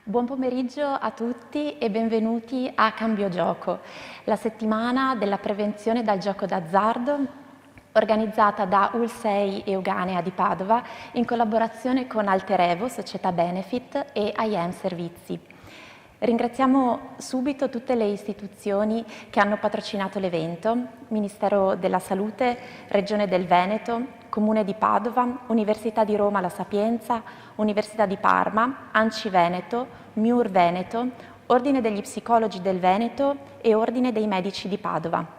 Buon pomeriggio a tutti e benvenuti a Cambio Gioco, la settimana della prevenzione dal gioco d'azzardo organizzata da UL6 Euganea di Padova in collaborazione con Alterevo, Società Benefit e IM Servizi. Ringraziamo subito tutte le istituzioni che hanno patrocinato l'evento: Ministero della Salute, Regione del Veneto, Comune di Padova, Università di Roma La Sapienza, Università di Parma, ANCI Veneto, MIUR Veneto, Ordine degli Psicologi del Veneto e Ordine dei Medici di Padova.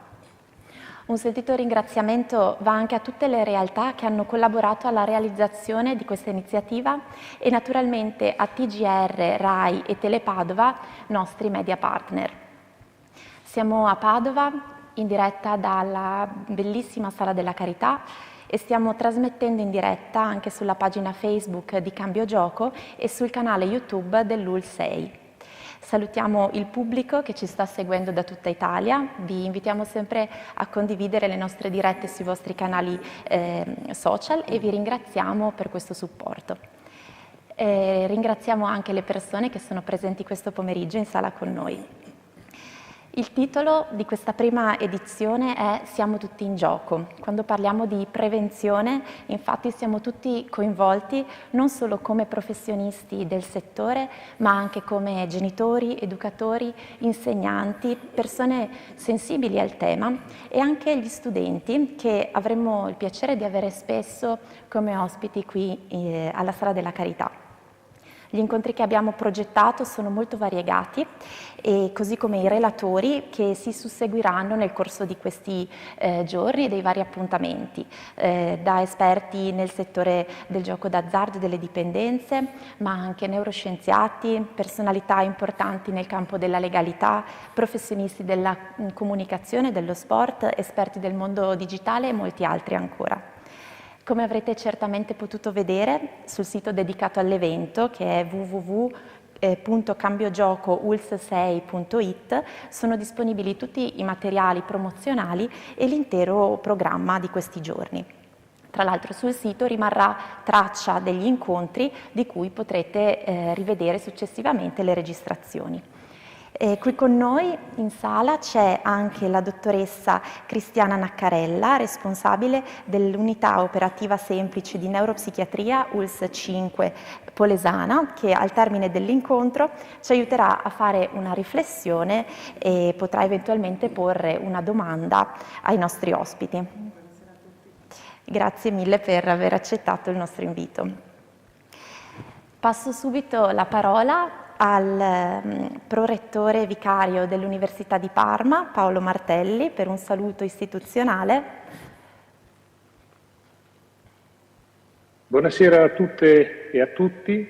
Un sentito ringraziamento va anche a tutte le realtà che hanno collaborato alla realizzazione di questa iniziativa e naturalmente a TGR, RAI e Telepadova, nostri media partner. Siamo a Padova, in diretta dalla bellissima Sala della Carità, e stiamo trasmettendo in diretta anche sulla pagina Facebook di Cambio Gioco e sul canale YouTube dell'UL6. Salutiamo il pubblico che ci sta seguendo da tutta Italia, vi invitiamo sempre a condividere le nostre dirette sui vostri canali social e vi ringraziamo per questo supporto. Ringraziamo anche le persone che sono presenti questo pomeriggio in sala con noi. Il titolo di questa prima edizione è Siamo tutti in gioco. Quando parliamo di prevenzione, infatti, siamo tutti coinvolti non solo come professionisti del settore, ma anche come genitori, educatori, insegnanti, persone sensibili al tema e anche gli studenti che avremo il piacere di avere spesso come ospiti qui alla Sala della Carità. Gli incontri che abbiamo progettato sono molto variegati, e così come i relatori che si susseguiranno nel corso di questi giorni e dei vari appuntamenti, da esperti nel settore del gioco d'azzardo e delle dipendenze, ma anche neuroscienziati, personalità importanti nel campo della legalità, professionisti della comunicazione e dello sport, esperti del mondo digitale e molti altri ancora. Come avrete certamente potuto vedere sul sito dedicato all'evento, che è www.cambiogioco.uls6.it, sono disponibili tutti i materiali promozionali e l'intero programma di questi giorni. Tra l'altro sul sito rimarrà traccia degli incontri di cui potrete rivedere successivamente le registrazioni. Qui con noi in sala c'è anche la dottoressa Cristiana Naccarella, responsabile dell'unità operativa semplice di neuropsichiatria ULS 5 Polesana, che al termine dell'incontro ci aiuterà a fare una riflessione e potrà eventualmente porre una domanda ai nostri ospiti. Grazie mille per aver accettato il nostro invito. Passo subito la parola al prorettore vicario dell'Università di Parma, Paolo Martelli, per un saluto istituzionale. Buonasera a tutte e a tutti,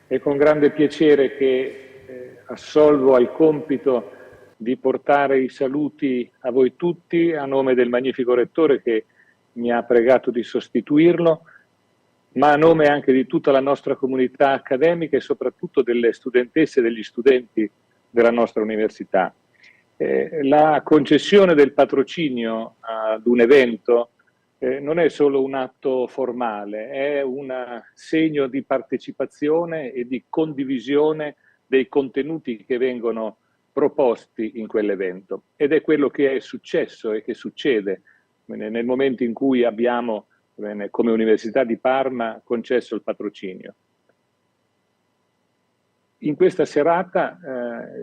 è con grande piacere che assolvo al compito di portare i saluti a voi tutti a nome del magnifico rettore che mi ha pregato di sostituirlo, ma a nome anche di tutta la nostra comunità accademica e soprattutto delle studentesse e degli studenti della nostra università. La concessione del patrocinio ad un evento non è solo un atto formale, è un segno di partecipazione e di condivisione dei contenuti che vengono proposti in quell'evento. Ed è quello che è successo e che succede nel momento in cui abbiamo, come Università di Parma, concesso il patrocinio. In questa serata,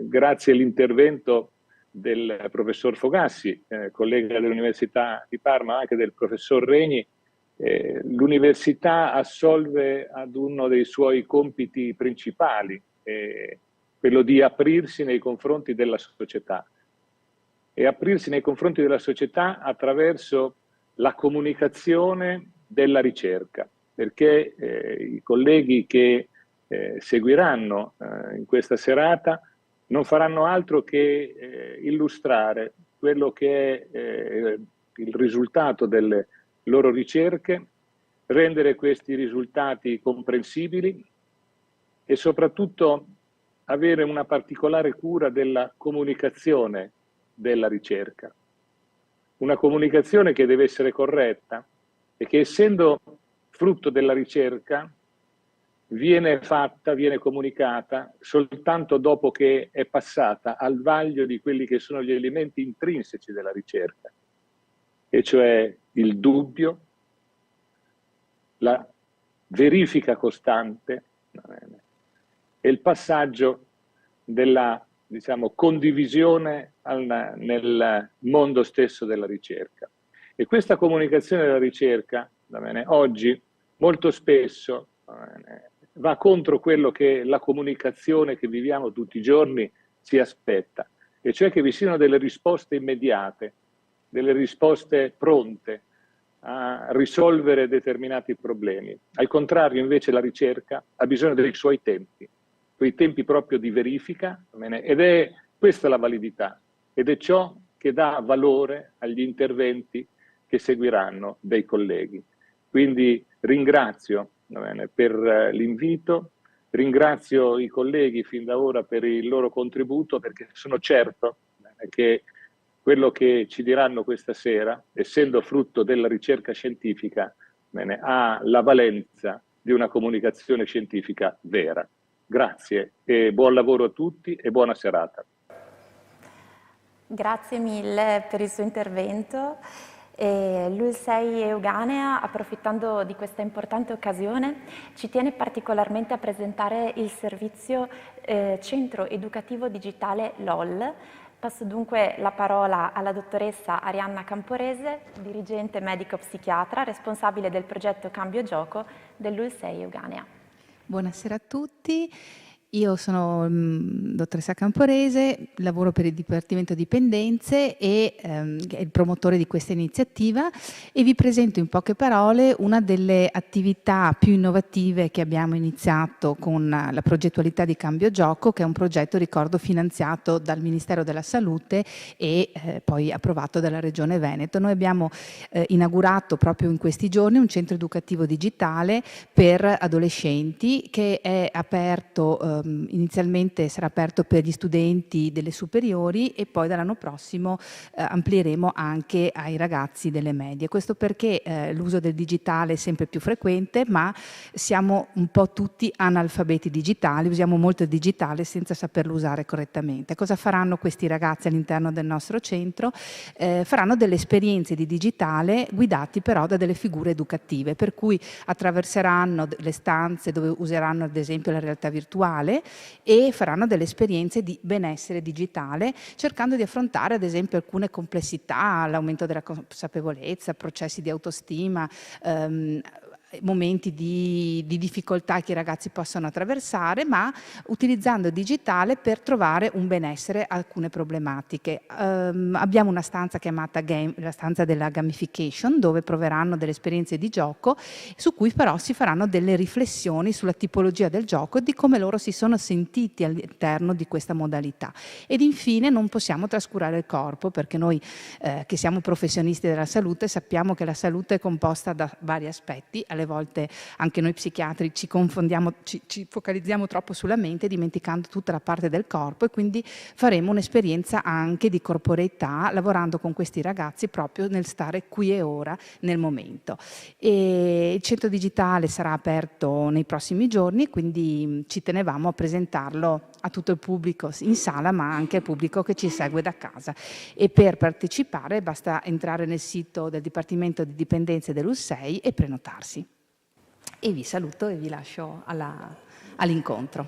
grazie all'intervento del professor Fogassi, collega dell'Università di Parma, ma anche del professor Regni, l'Università assolve ad uno dei suoi compiti principali, quello di aprirsi nei confronti della società. E aprirsi nei confronti della società attraverso la comunicazione della ricerca, perché i colleghi che seguiranno in questa serata non faranno altro che illustrare quello che è il risultato delle loro ricerche, rendere questi risultati comprensibili e soprattutto avere una particolare cura della comunicazione della ricerca. Una comunicazione che deve essere corretta e che, essendo frutto della ricerca, viene fatta, viene comunicata soltanto dopo che è passata al vaglio di quelli che sono gli elementi intrinseci della ricerca, e cioè il dubbio, la verifica costante e il passaggio della, diciamo, condivisione nel mondo stesso della ricerca. E questa comunicazione della ricerca, oggi molto spesso va contro quello che la comunicazione che viviamo tutti i giorni si aspetta, e cioè che vi siano delle risposte immediate, delle risposte pronte a risolvere determinati problemi. Al contrario, invece, la ricerca ha bisogno dei suoi tempi, quei tempi proprio di verifica, ed è questa la validità, ed è ciò che dà valore agli interventi che seguiranno dei colleghi. Quindi ringrazio per l'invito, ringrazio i colleghi fin da ora per il loro contributo, perché sono certo che quello che ci diranno questa sera, essendo frutto della ricerca scientifica, ha la valenza di una comunicazione scientifica vera. Grazie e buon lavoro a tutti e buona serata. Grazie mille per il suo intervento. L'ULSEI Euganea, approfittando di questa importante occasione, ci tiene particolarmente a presentare il servizio Centro Educativo Digitale LOL. Passo dunque la parola alla dottoressa Arianna Camporese, dirigente medico-psichiatra, responsabile del progetto Cambio Gioco dell'ULSEI Euganea. Buonasera a tutti. Io sono dottoressa Camporese, lavoro per il Dipartimento Dipendenze e il promotore di questa iniziativa, e vi presento in poche parole una delle attività più innovative che abbiamo iniziato con la progettualità di Cambio Gioco, che è un progetto, ricordo, finanziato dal Ministero della Salute e poi approvato dalla Regione Veneto. Noi abbiamo inaugurato proprio in questi giorni un centro educativo digitale per adolescenti che è aperto inizialmente sarà aperto per gli studenti delle superiori e poi dall'anno prossimo amplieremo anche ai ragazzi delle medie. Questo perché l'uso del digitale è sempre più frequente, ma siamo un po' tutti analfabeti digitali, usiamo molto il digitale senza saperlo usare correttamente. Cosa faranno questi ragazzi all'interno del nostro centro? Faranno delle esperienze di digitale guidati però da delle figure educative, per cui attraverseranno le stanze dove useranno ad esempio la realtà virtuale e faranno delle esperienze di benessere digitale, cercando di affrontare ad esempio alcune complessità, l'aumento della consapevolezza, processi di autostima, momenti di difficoltà che i ragazzi possono attraversare, ma utilizzando il digitale per trovare un benessere a alcune problematiche. Abbiamo una stanza chiamata la stanza della gamification, dove proveranno delle esperienze di gioco, su cui però si faranno delle riflessioni sulla tipologia del gioco e di come loro si sono sentiti all'interno di questa modalità. Ed infine non possiamo trascurare il corpo, perché noi che siamo professionisti della salute sappiamo che la salute è composta da vari aspetti. alle volte anche noi psichiatri ci confondiamo, ci focalizziamo troppo sulla mente, dimenticando tutta la parte del corpo, e quindi faremo un'esperienza anche di corporeità, lavorando con questi ragazzi proprio nel stare qui e ora, nel momento. E il centro digitale sarà aperto nei prossimi giorni, quindi ci tenevamo a presentarlo a tutto il pubblico in sala, ma anche al pubblico che ci segue da casa. E per partecipare basta entrare nel sito del Dipartimento di Dipendenze dell'ULSEI e prenotarsi. E vi saluto e vi lascio all'incontro.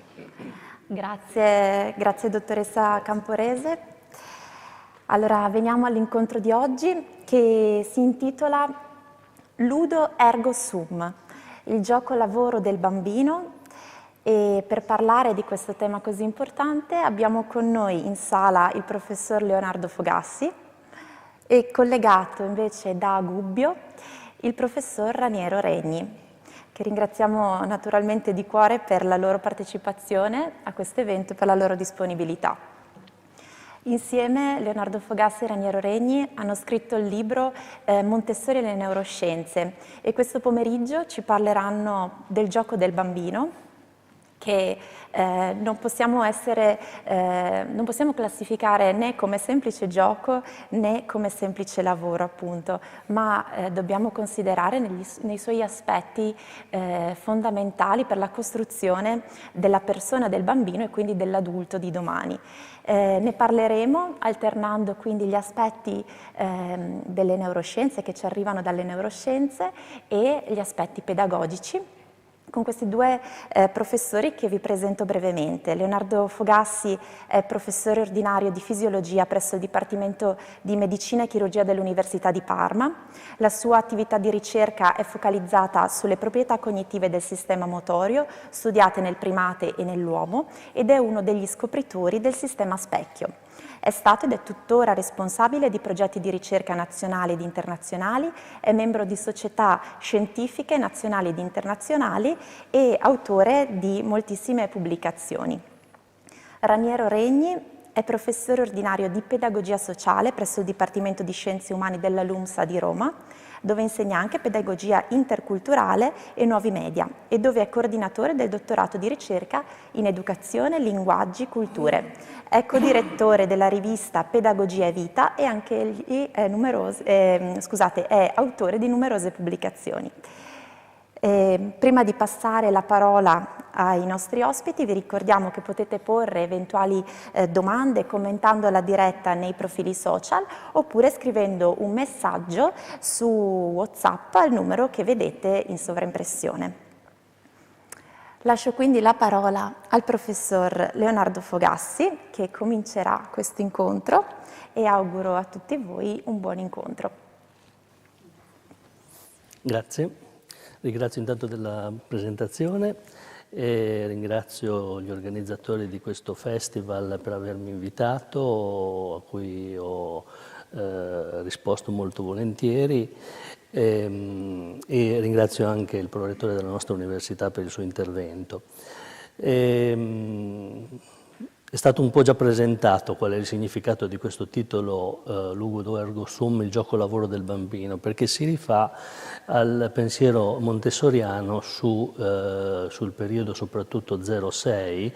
Grazie, grazie dottoressa Camporese. Allora veniamo all'incontro di oggi, che si intitola Ludo Ergo Sum, il gioco lavoro del bambino. E per parlare di questo tema così importante abbiamo con noi in sala il professor Leonardo Fogassi e collegato invece da Gubbio il professor Raniero Regni, che ringraziamo naturalmente di cuore per la loro partecipazione a questo evento e per la loro disponibilità. Insieme Leonardo Fogassi e Raniero Regni hanno scritto il libro Montessori e le neuroscienze, e questo pomeriggio ci parleranno del gioco del bambino, che non possiamo classificare né come semplice gioco né come semplice lavoro, appunto, ma dobbiamo considerare nei suoi aspetti fondamentali per la costruzione della persona del bambino e quindi dell'adulto di domani. Ne parleremo alternando quindi gli aspetti delle neuroscienze che ci arrivano dalle neuroscienze e gli aspetti pedagogici, con questi due professori che vi presento brevemente. Leonardo Fogassi è professore ordinario di fisiologia presso il Dipartimento di Medicina e Chirurgia dell'Università di Parma. La sua attività di ricerca è focalizzata sulle proprietà cognitive del sistema motorio, studiate nel primate e nell'uomo, ed è uno degli scopritori del sistema specchio. È stato ed è tuttora responsabile di progetti di ricerca nazionali ed internazionali, è membro di società scientifiche nazionali ed internazionali e autore di moltissime pubblicazioni. Raniero Regni è professore ordinario di pedagogia sociale presso il Dipartimento di Scienze Umane della LUMSA di Roma, dove insegna anche pedagogia interculturale e nuovi media, e dove è coordinatore del dottorato di ricerca in educazione, linguaggi, culture. È co-direttore della rivista Pedagogia e Vita e anche egli è autore di numerose pubblicazioni. Prima di passare la parola ai nostri ospiti, vi ricordiamo che potete porre eventuali domande commentando la diretta nei profili social oppure scrivendo un messaggio su WhatsApp al numero che vedete in sovraimpressione. Lascio quindi la parola al professor Leonardo Fogassi, che comincerà questo incontro, e auguro a tutti voi un buon incontro. Grazie. Ringrazio intanto della presentazione e ringrazio gli organizzatori di questo festival per avermi invitato, a cui ho risposto molto volentieri, e ringrazio anche il prorettore della nostra università per il suo intervento. È stato un po' già presentato qual è il significato di questo titolo, Ludo Ergo Sum, il gioco lavoro del bambino, perché si rifà al pensiero montessoriano sul periodo soprattutto 0-6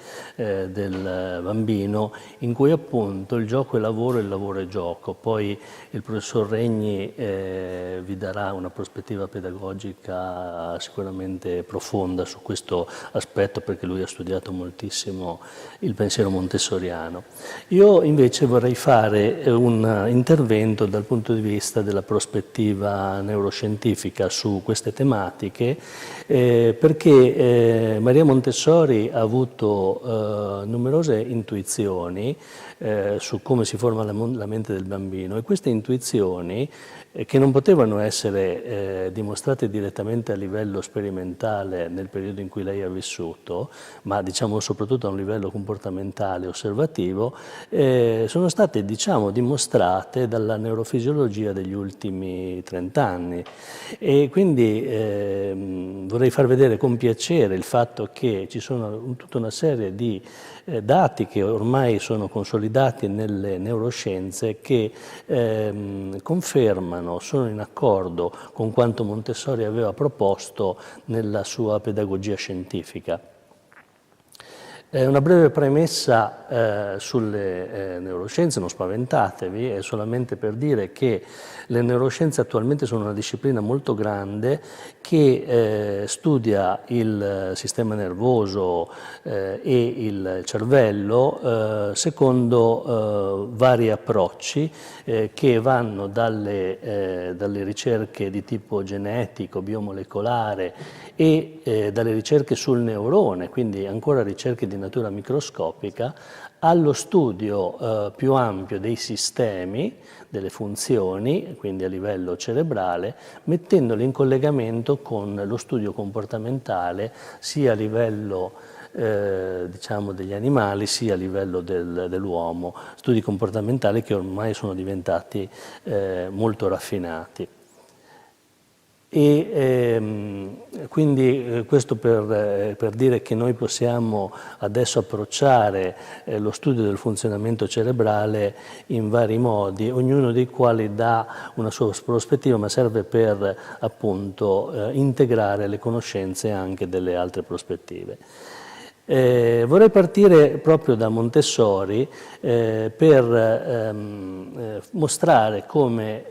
del bambino, in cui appunto il gioco è lavoro e il lavoro è gioco. Poi il professor Regni vi darà una prospettiva pedagogica sicuramente profonda su questo aspetto, perché lui ha studiato moltissimo il pensiero montessoriano. Io invece vorrei fare un intervento dal punto di vista della prospettiva neuroscientifica su queste tematiche, perché Maria Montessori ha avuto numerose intuizioni su come si forma la mente del bambino, e queste intuizioni, che non potevano essere dimostrate direttamente a livello sperimentale nel periodo in cui lei ha vissuto, ma diciamo soprattutto a un livello comportamentale sperimentale osservativo, sono state, diciamo, dimostrate dalla neurofisiologia degli ultimi 30 anni. E quindi vorrei far vedere con piacere il fatto che ci sono tutta una serie di dati che ormai sono consolidati nelle neuroscienze che confermano, sono in accordo con quanto Montessori aveva proposto nella sua pedagogia scientifica. Una breve premessa sulle neuroscienze, non spaventatevi, è solamente per dire che le neuroscienze attualmente sono una disciplina molto grande che studia il sistema nervoso e il cervello secondo vari approcci che vanno dalle ricerche di tipo genetico, biomolecolare e dalle ricerche sul neurone, quindi ancora ricerche di natura microscopica, allo studio più ampio dei sistemi, delle funzioni, quindi a livello cerebrale, mettendoli in collegamento con lo studio comportamentale sia a livello diciamo degli animali sia a livello dell'uomo, studi comportamentali che ormai sono diventati molto raffinati. E quindi questo per dire che noi possiamo adesso approcciare lo studio del funzionamento cerebrale in vari modi, ognuno dei quali dà una sua prospettiva, ma serve per appunto integrare le conoscenze anche delle altre prospettive. Vorrei partire proprio da Montessori per mostrare come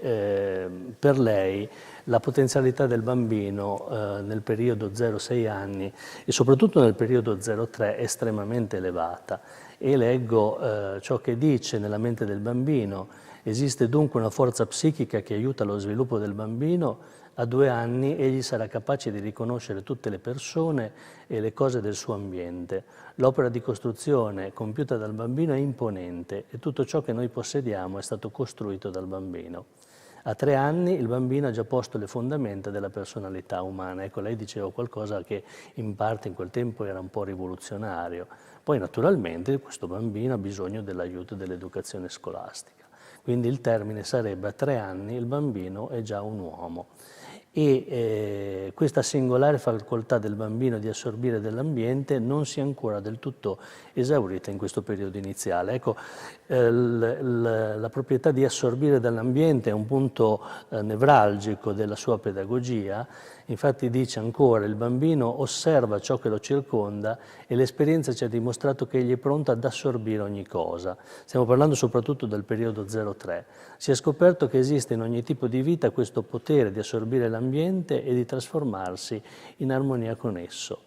per lei la potenzialità del bambino nel periodo 0-6 anni e soprattutto nel periodo 0-3 è estremamente elevata. E leggo ciò che dice nella mente del bambino: esiste dunque una forza psichica che aiuta lo sviluppo del bambino. A 2 anni egli sarà capace di riconoscere tutte le persone e le cose del suo ambiente. L'opera di costruzione compiuta dal bambino è imponente e tutto ciò che noi possediamo è stato costruito dal bambino. A 3 anni il bambino ha già posto le fondamenta della personalità umana. Ecco, lei diceva qualcosa che in parte in quel tempo era un po' rivoluzionario. Poi naturalmente questo bambino ha bisogno dell'aiuto dell'educazione scolastica. Quindi il termine sarebbe: a 3 anni il bambino è già un uomo. E questa singolare facoltà del bambino di assorbire dell'ambiente non si è ancora del tutto esaurita in questo periodo iniziale. Ecco, la proprietà di assorbire dall'ambiente è un punto nevralgico della sua pedagogia. Infatti dice ancora: il bambino osserva ciò che lo circonda e l'esperienza ci ha dimostrato che egli è pronto ad assorbire ogni cosa. Stiamo parlando soprattutto del periodo 0-3. Si è scoperto che esiste in ogni tipo di vita questo potere di assorbire l'ambiente e di trasformarsi in armonia con esso.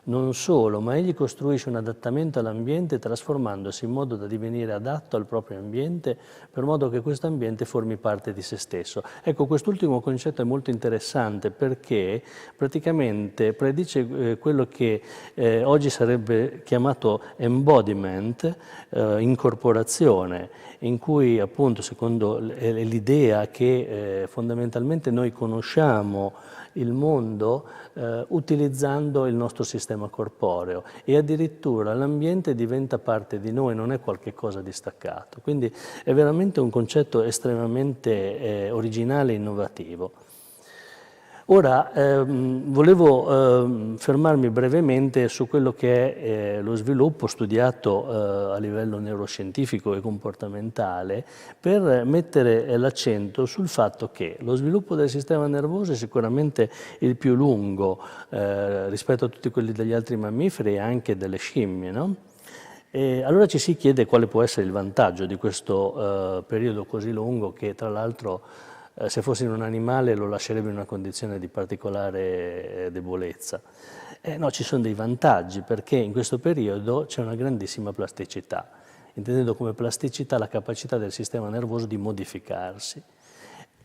Non solo, ma egli costruisce un adattamento all'ambiente trasformandosi in modo da divenire adatto al proprio ambiente, per modo che questo ambiente formi parte di se stesso. Ecco, quest'ultimo concetto è molto interessante perché praticamente predice quello che oggi sarebbe chiamato embodiment, incorporazione, in cui appunto secondo l'idea che fondamentalmente noi conosciamo il mondo utilizzando il nostro sistema corporeo e addirittura l'ambiente diventa parte di noi, non è qualche cosa di staccato. Quindi è veramente un concetto estremamente originale e innovativo. Ora, volevo fermarmi brevemente su quello che è lo sviluppo studiato a livello neuroscientifico e comportamentale per mettere l'accento sul fatto che lo sviluppo del sistema nervoso è sicuramente il più lungo rispetto a tutti quelli degli altri mammiferi e anche delle scimmie, no? E allora ci si chiede quale può essere il vantaggio di questo periodo così lungo che tra l'altro se fossi un animale lo lascerebbe in una condizione di particolare debolezza. No, ci sono dei vantaggi perché in questo periodo c'è una grandissima plasticità, intendendo come plasticità la capacità del sistema nervoso di modificarsi.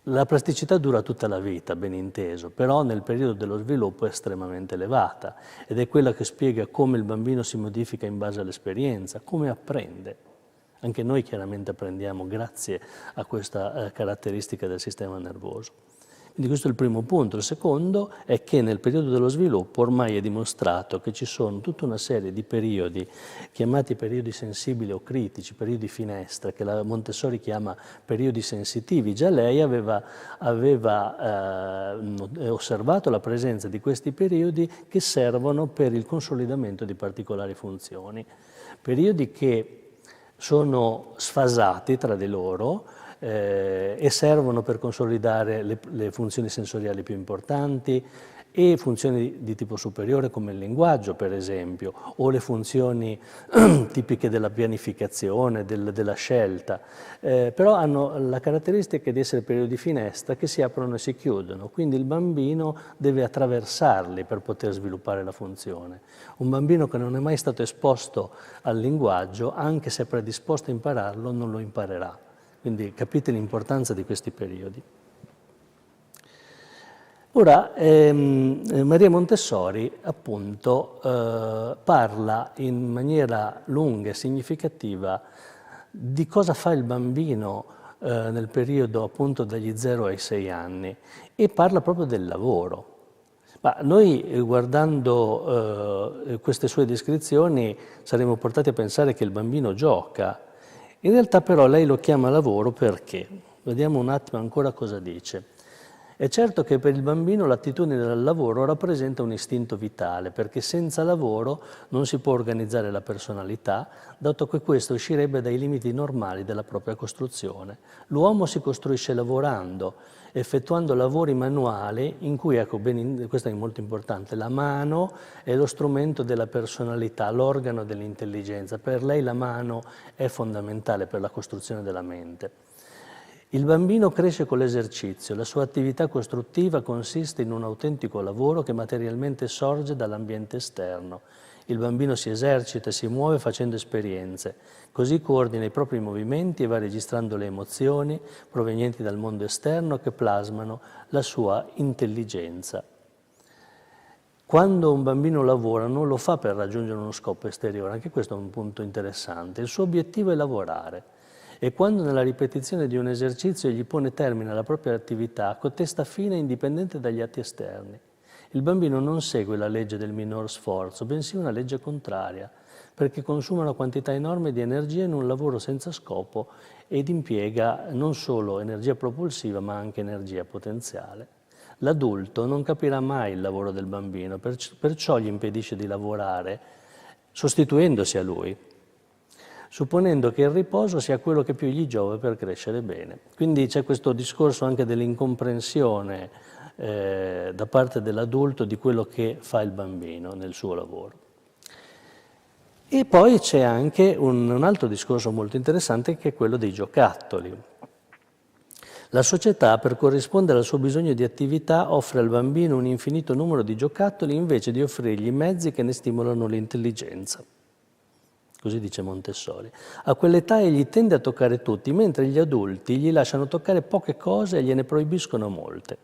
La plasticità dura tutta la vita, ben inteso, però nel periodo dello sviluppo è estremamente elevata ed è quella che spiega come il bambino si modifica in base all'esperienza, come apprende. Anche noi chiaramente apprendiamo grazie a questa caratteristica del sistema nervoso. Quindi questo è il primo punto. Il secondo è che nel periodo dello sviluppo ormai è dimostrato che ci sono tutta una serie di periodi chiamati periodi sensibili o critici, periodi finestra, che la Montessori chiama periodi sensitivi. Già lei aveva osservato la presenza di questi periodi che servono per il consolidamento di particolari funzioni. Periodi che sono sfasati tra di loro, e servono per consolidare le funzioni sensoriali più importanti e funzioni di tipo superiore come il linguaggio, per esempio, o le funzioni tipiche della pianificazione, della scelta, però hanno la caratteristica di essere periodi finestra che si aprono e si chiudono, quindi il bambino deve attraversarli per poter sviluppare la funzione. Un bambino che non è mai stato esposto al linguaggio, anche se è predisposto a impararlo, non lo imparerà. Quindi capite l'importanza di questi periodi. Ora, Maria Montessori appunto parla in maniera lunga e significativa di cosa fa il bambino nel periodo appunto dagli 0 ai 6 anni e parla proprio del lavoro. Ma noi guardando queste sue descrizioni saremmo portati a pensare che il bambino gioca. In realtà però lei lo chiama lavoro perché? Vediamo un attimo ancora cosa dice. È certo che per il bambino l'attitudine al lavoro rappresenta un istinto vitale, perché senza lavoro non si può organizzare la personalità, dato che questo uscirebbe dai limiti normali della propria costruzione. L'uomo si costruisce lavorando, effettuando lavori manuali in cui, ecco, questo è molto importante, la mano è lo strumento della personalità, l'organo dell'intelligenza. Per lei la mano è fondamentale per la costruzione della mente. Il bambino cresce con l'esercizio, la sua attività costruttiva consiste in un autentico lavoro che materialmente sorge dall'ambiente esterno. Il bambino si esercita e si muove facendo esperienze, così coordina i propri movimenti e va registrando le emozioni provenienti dal mondo esterno che plasmano la sua intelligenza. Quando un bambino lavora non lo fa per raggiungere uno scopo esteriore, anche questo è un punto interessante, il suo obiettivo è lavorare. E quando nella ripetizione di un esercizio gli pone termine alla propria attività, cotesta fine indipendente dagli atti esterni. Il bambino non segue la legge del minor sforzo, bensì una legge contraria, perché consuma una quantità enorme di energia in un lavoro senza scopo ed impiega non solo energia propulsiva ma anche energia potenziale. L'adulto non capirà mai il lavoro del bambino, perciò gli impedisce di lavorare, sostituendosi a lui, supponendo che il riposo sia quello che più gli giova per crescere bene. Quindi c'è questo discorso anche dell'incomprensione da parte dell'adulto di quello che fa il bambino nel suo lavoro. E poi c'è anche un altro discorso molto interessante che è quello dei giocattoli. La società, per corrispondere al suo bisogno di attività, offre al bambino un infinito numero di giocattoli invece di offrirgli mezzi che ne stimolano l'intelligenza. Così dice Montessori. A quell'età egli tende a toccare tutti, mentre gli adulti gli lasciano toccare poche cose e gliene proibiscono molte.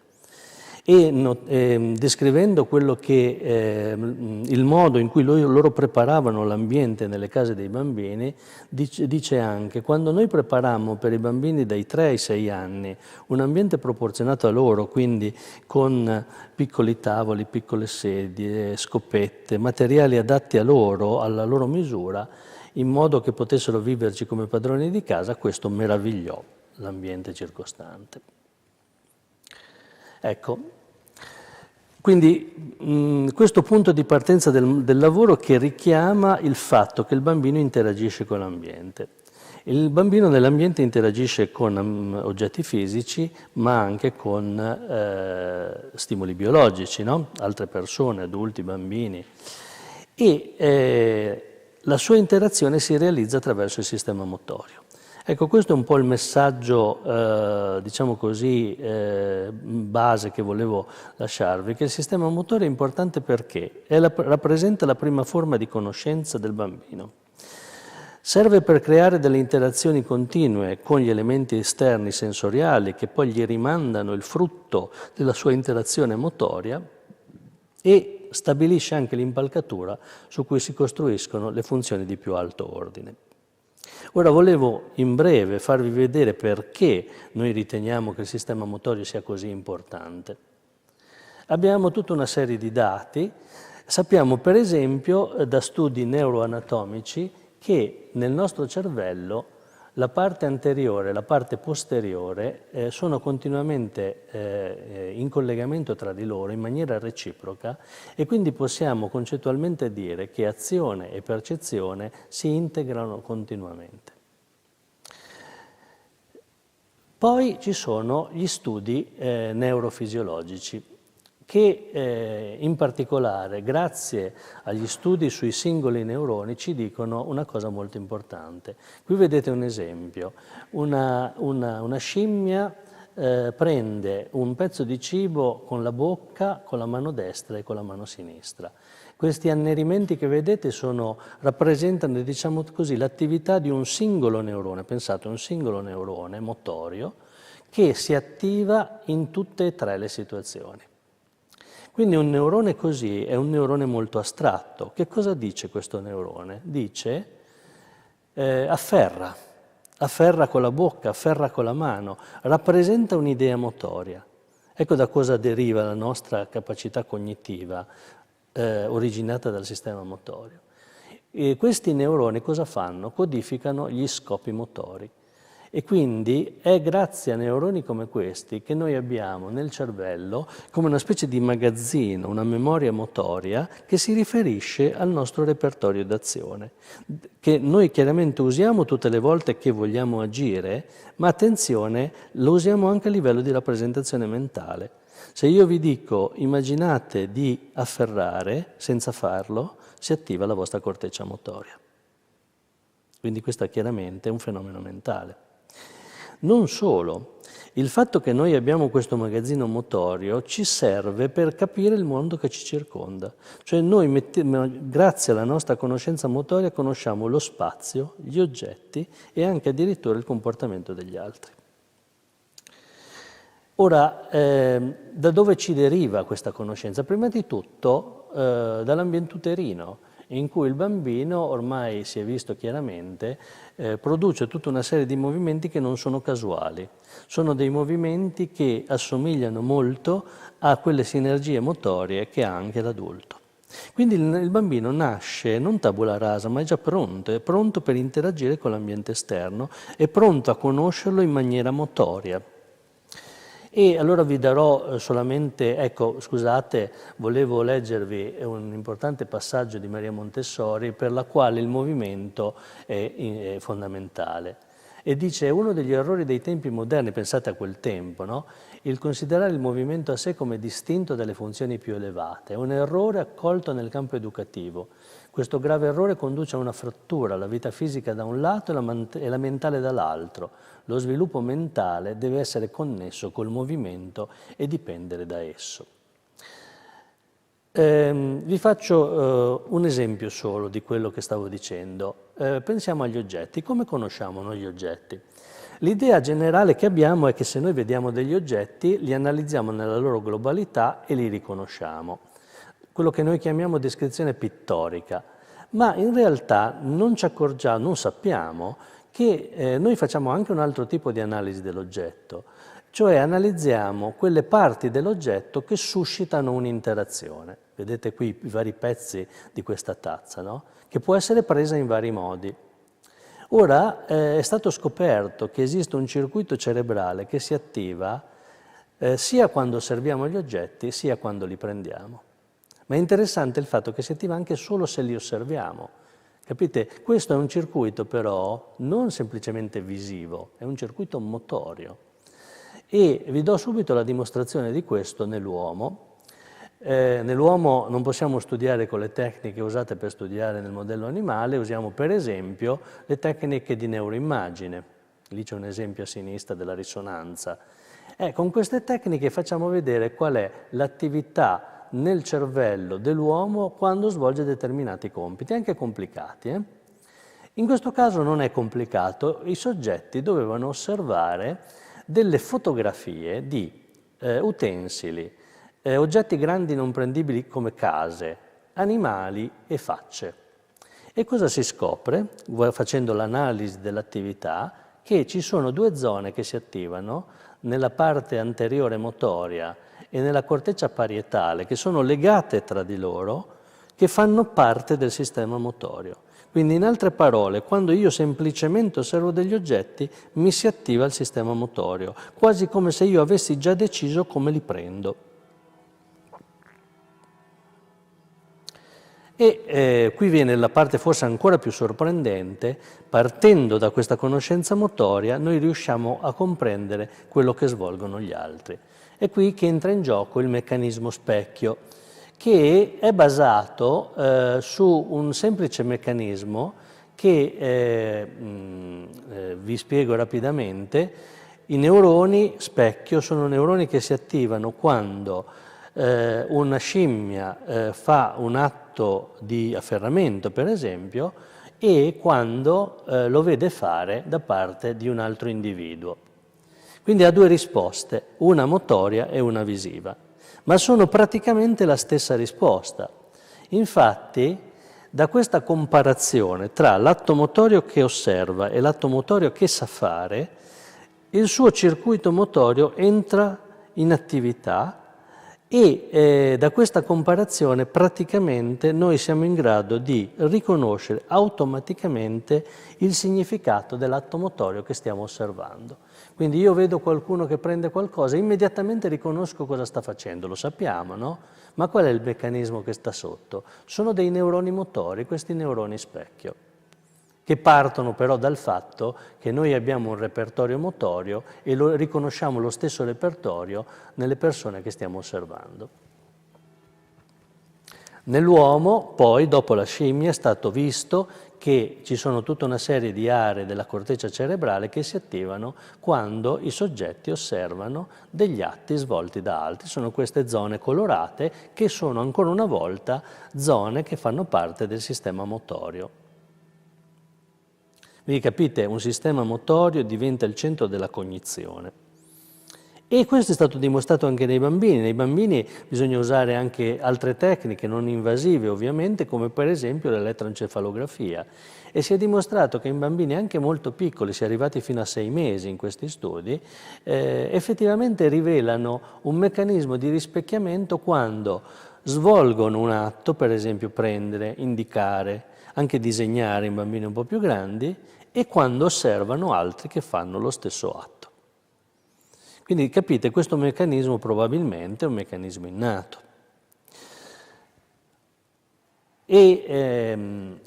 E descrivendo quello che, il modo in cui loro preparavano l'ambiente nelle case dei bambini, dice anche: quando noi preparammo per i bambini dai 3 ai 6 anni un ambiente proporzionato a loro, quindi con piccoli tavoli, piccole sedie, scopette, materiali adatti a loro, alla loro misura, in modo che potessero viverci come padroni di casa, questo meravigliò l'ambiente circostante. Ecco, quindi questo punto di partenza del lavoro che richiama il fatto che il bambino interagisce con l'ambiente. Il bambino nell'ambiente interagisce con oggetti fisici, ma anche con stimoli biologici, no? Altre persone, adulti, bambini. E la sua interazione si realizza attraverso il sistema motorio. Ecco, questo è un po' il messaggio, diciamo così, base che volevo lasciarvi, che il sistema motore è importante perché rappresenta la prima forma di conoscenza del bambino. Serve per creare delle interazioni continue con gli elementi esterni sensoriali che poi gli rimandano il frutto della sua interazione motoria e stabilisce anche l'impalcatura su cui si costruiscono le funzioni di più alto ordine. Ora volevo in breve farvi vedere perché noi riteniamo che il sistema motorio sia così importante. Abbiamo tutta una serie di dati. Sappiamo per esempio da studi neuroanatomici che nel nostro cervello la parte anteriore e la parte posteriore sono continuamente in collegamento tra di loro in maniera reciproca e quindi possiamo concettualmente dire che azione e percezione si integrano continuamente. Poi ci sono gli studi neurofisiologici che in particolare, grazie agli studi sui singoli neuroni, ci dicono una cosa molto importante. Qui vedete un esempio. Una scimmia prende un pezzo di cibo con la bocca, con la mano destra e con la mano sinistra. Questi annerimenti che vedete rappresentano, diciamo così, l'attività di un singolo neurone, pensate, un singolo neurone motorio, che si attiva in tutte e tre le situazioni. Quindi un neurone così è un neurone molto astratto. Che cosa dice questo neurone? Dice afferra con la bocca, afferra con la mano, rappresenta un'idea motoria. Ecco da cosa deriva la nostra capacità cognitiva originata dal sistema motorio. E questi neuroni cosa fanno? Codificano gli scopi motori. E quindi è grazie a neuroni come questi che noi abbiamo nel cervello come una specie di magazzino, una memoria motoria che si riferisce al nostro repertorio d'azione, che noi chiaramente usiamo tutte le volte che vogliamo agire, ma attenzione, lo usiamo anche a livello di rappresentazione mentale. Se io vi dico immaginate di afferrare senza farlo, si attiva la vostra corteccia motoria. Quindi questo chiaramente è un fenomeno mentale. Non solo, il fatto che noi abbiamo questo magazzino motorio ci serve per capire il mondo che ci circonda. Cioè noi, grazie alla nostra conoscenza motoria, conosciamo lo spazio, gli oggetti e anche addirittura il comportamento degli altri. Ora, da dove ci deriva questa conoscenza? Prima di tutto dall'ambiente uterino, in cui il bambino, ormai si è visto chiaramente, produce tutta una serie di movimenti che non sono casuali. Sono dei movimenti che assomigliano molto a quelle sinergie motorie che ha anche l'adulto. Quindi il bambino nasce non tabula rasa, ma è già pronto, è pronto per interagire con l'ambiente esterno, è pronto a conoscerlo in maniera motoria. E allora vi darò solamente, ecco, scusate, volevo leggervi un importante passaggio di Maria Montessori per la quale il movimento è fondamentale. E dice, uno degli errori dei tempi moderni, pensate a quel tempo, no? Il considerare il movimento a sé come distinto dalle funzioni più elevate. È un errore accolto nel campo educativo. Questo grave errore conduce a una frattura, la vita fisica da un lato e la mentale dall'altro. Lo sviluppo mentale deve essere connesso col movimento e dipendere da esso. Vi faccio un esempio solo di quello che stavo dicendo. Pensiamo agli oggetti. Come conosciamo noi gli oggetti? L'idea generale che abbiamo è che se noi vediamo degli oggetti, li analizziamo nella loro globalità e li riconosciamo. Quello che noi chiamiamo descrizione pittorica. Ma in realtà non ci accorgiamo, non sappiamo che noi facciamo anche un altro tipo di analisi dell'oggetto, cioè analizziamo quelle parti dell'oggetto che suscitano un'interazione. Vedete qui i vari pezzi di questa tazza, no? Che può essere presa in vari modi. Ora è stato scoperto che esiste un circuito cerebrale che si attiva sia quando osserviamo gli oggetti sia quando li prendiamo. Ma è interessante il fatto che si attiva anche solo se li osserviamo. Capite? Questo è un circuito però non semplicemente visivo, è un circuito motorio. E vi do subito la dimostrazione di questo nell'uomo. Nell'uomo non possiamo studiare con le tecniche usate per studiare nel modello animale, usiamo per esempio le tecniche di neuroimmagine. Lì c'è un esempio a sinistra della risonanza. Con queste tecniche facciamo vedere qual è l'attività nel cervello dell'uomo quando svolge determinati compiti, anche complicati. In questo caso non è complicato, i soggetti dovevano osservare delle fotografie di utensili, oggetti grandi non prendibili come case, animali e facce. E cosa si scopre, facendo l'analisi dell'attività? Che ci sono due zone che si attivano nella parte anteriore motoria e nella corteccia parietale, che sono legate tra di loro, che fanno parte del sistema motorio. Quindi, in altre parole, quando io semplicemente osservo degli oggetti, mi si attiva il sistema motorio, quasi come se io avessi già deciso come li prendo. E qui viene la parte forse ancora più sorprendente: partendo da questa conoscenza motoria noi riusciamo a comprendere quello che svolgono gli altri. È qui che entra in gioco il meccanismo specchio, che è basato su un semplice meccanismo che vi spiego rapidamente. I neuroni specchio sono neuroni che si attivano quando una scimmia fa un atto di afferramento, per esempio, e quando lo vede fare da parte di un altro individuo. Quindi ha due risposte, una motoria e una visiva, ma sono praticamente la stessa risposta. Infatti, da questa comparazione tra l'atto motorio che osserva e l'atto motorio che sa fare, il suo circuito motorio entra in attività e da questa comparazione praticamente noi siamo in grado di riconoscere automaticamente il significato dell'atto motorio che stiamo osservando. Quindi io vedo qualcuno che prende qualcosa, immediatamente riconosco cosa sta facendo, lo sappiamo, no? Ma qual è il meccanismo che sta sotto? Sono dei neuroni motori, questi neuroni specchio, che partono però dal fatto che noi abbiamo un repertorio motorio e riconosciamo lo stesso repertorio nelle persone che stiamo osservando. Nell'uomo, poi, dopo la scimmia, è stato visto che ci sono tutta una serie di aree della corteccia cerebrale che si attivano quando i soggetti osservano degli atti svolti da altri. Sono queste zone colorate che sono ancora una volta zone che fanno parte del sistema motorio. Quindi capite, un sistema motorio diventa il centro della cognizione. E questo è stato dimostrato anche nei bambini. Nei bambini bisogna usare anche altre tecniche non invasive, ovviamente, come per esempio l'elettroencefalografia. E si è dimostrato che in bambini anche molto piccoli, si è arrivati fino a 6 mesi in questi studi, effettivamente rivelano un meccanismo di rispecchiamento quando svolgono un atto, per esempio prendere, indicare, anche disegnare in bambini un po' più grandi, e quando osservano altri che fanno lo stesso atto. Quindi capite, questo meccanismo probabilmente è un meccanismo innato. E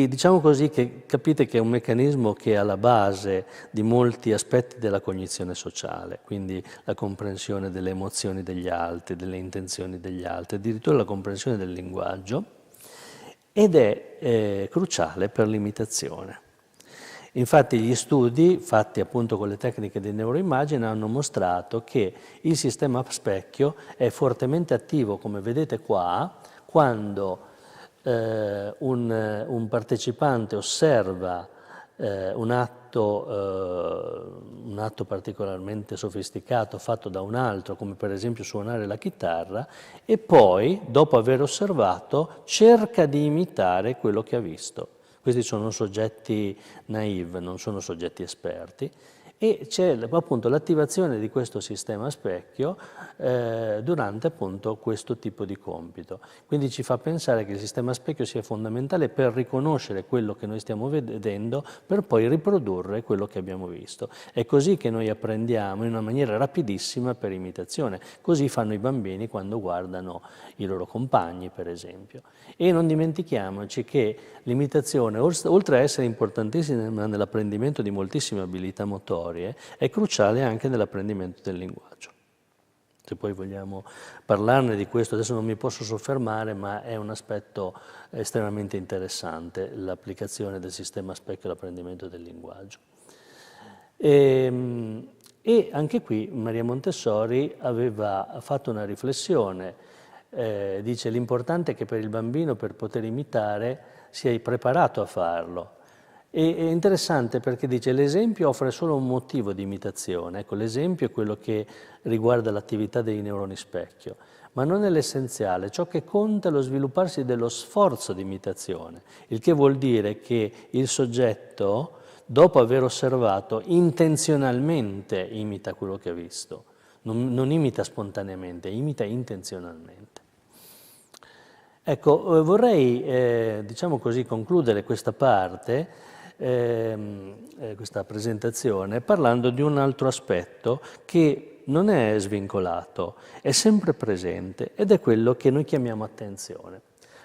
diciamo così che capite che è un meccanismo che è alla base di molti aspetti della cognizione sociale, quindi la comprensione delle emozioni degli altri, delle intenzioni degli altri, addirittura la comprensione del linguaggio, ed è cruciale per l'imitazione. Infatti gli studi fatti appunto con le tecniche di neuroimmagine hanno mostrato che il sistema specchio è fortemente attivo, come vedete qua, quando un partecipante osserva un atto particolarmente sofisticato fatto da un altro, come per esempio suonare la chitarra, e poi, dopo aver osservato, cerca di imitare quello che ha visto. Questi sono soggetti naive, non sono soggetti esperti, e c'è appunto l'attivazione di questo sistema specchio durante appunto questo tipo di compito. Quindi ci fa pensare che il sistema specchio sia fondamentale per riconoscere quello che noi stiamo vedendo, per poi riprodurre quello che abbiamo visto. È così che noi apprendiamo in una maniera rapidissima per imitazione. Così fanno i bambini quando guardano i loro compagni, per esempio. E non dimentichiamoci che l'imitazione, oltre a essere importantissima nell'apprendimento di moltissime abilità motorie, è cruciale anche nell'apprendimento del linguaggio. Se poi vogliamo parlarne di questo, adesso non mi posso soffermare, ma è un aspetto estremamente interessante, l'applicazione del sistema specchio all'apprendimento del linguaggio. E anche qui Maria Montessori aveva fatto una riflessione, dice l'importante è che per il bambino, per poter imitare, sia preparato a farlo. E è interessante perché dice l'esempio offre solo un motivo di imitazione. Ecco, l'esempio è quello che riguarda l'attività dei neuroni specchio, ma non è l'essenziale. Ciò che conta è lo svilupparsi dello sforzo di imitazione, il che vuol dire che il soggetto, dopo aver osservato, intenzionalmente imita quello che ha visto. Non imita spontaneamente, imita intenzionalmente. Ecco, vorrei, diciamo così, concludere questa parte, questa presentazione, parlando di un altro aspetto che non è svincolato, è sempre presente ed è quello che noi chiamiamo attenzione.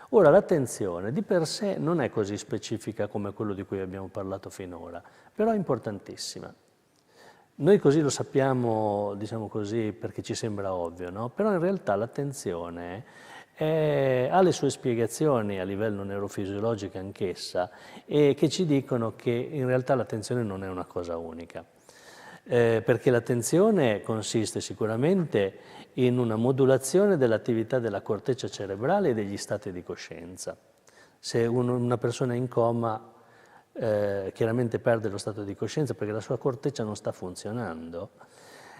Ora, l'attenzione di per sé non è così specifica come quello di cui abbiamo parlato finora, però è importantissima. Noi così lo sappiamo, diciamo così, perché ci sembra ovvio, no? Però in realtà l'attenzione ha le sue spiegazioni a livello neurofisiologico anch'essa, e che ci dicono che in realtà l'attenzione non è una cosa unica. Perché l'attenzione consiste sicuramente in una modulazione dell'attività della corteccia cerebrale e degli stati di coscienza. Se una persona è in coma, chiaramente perde lo stato di coscienza perché la sua corteccia non sta funzionando.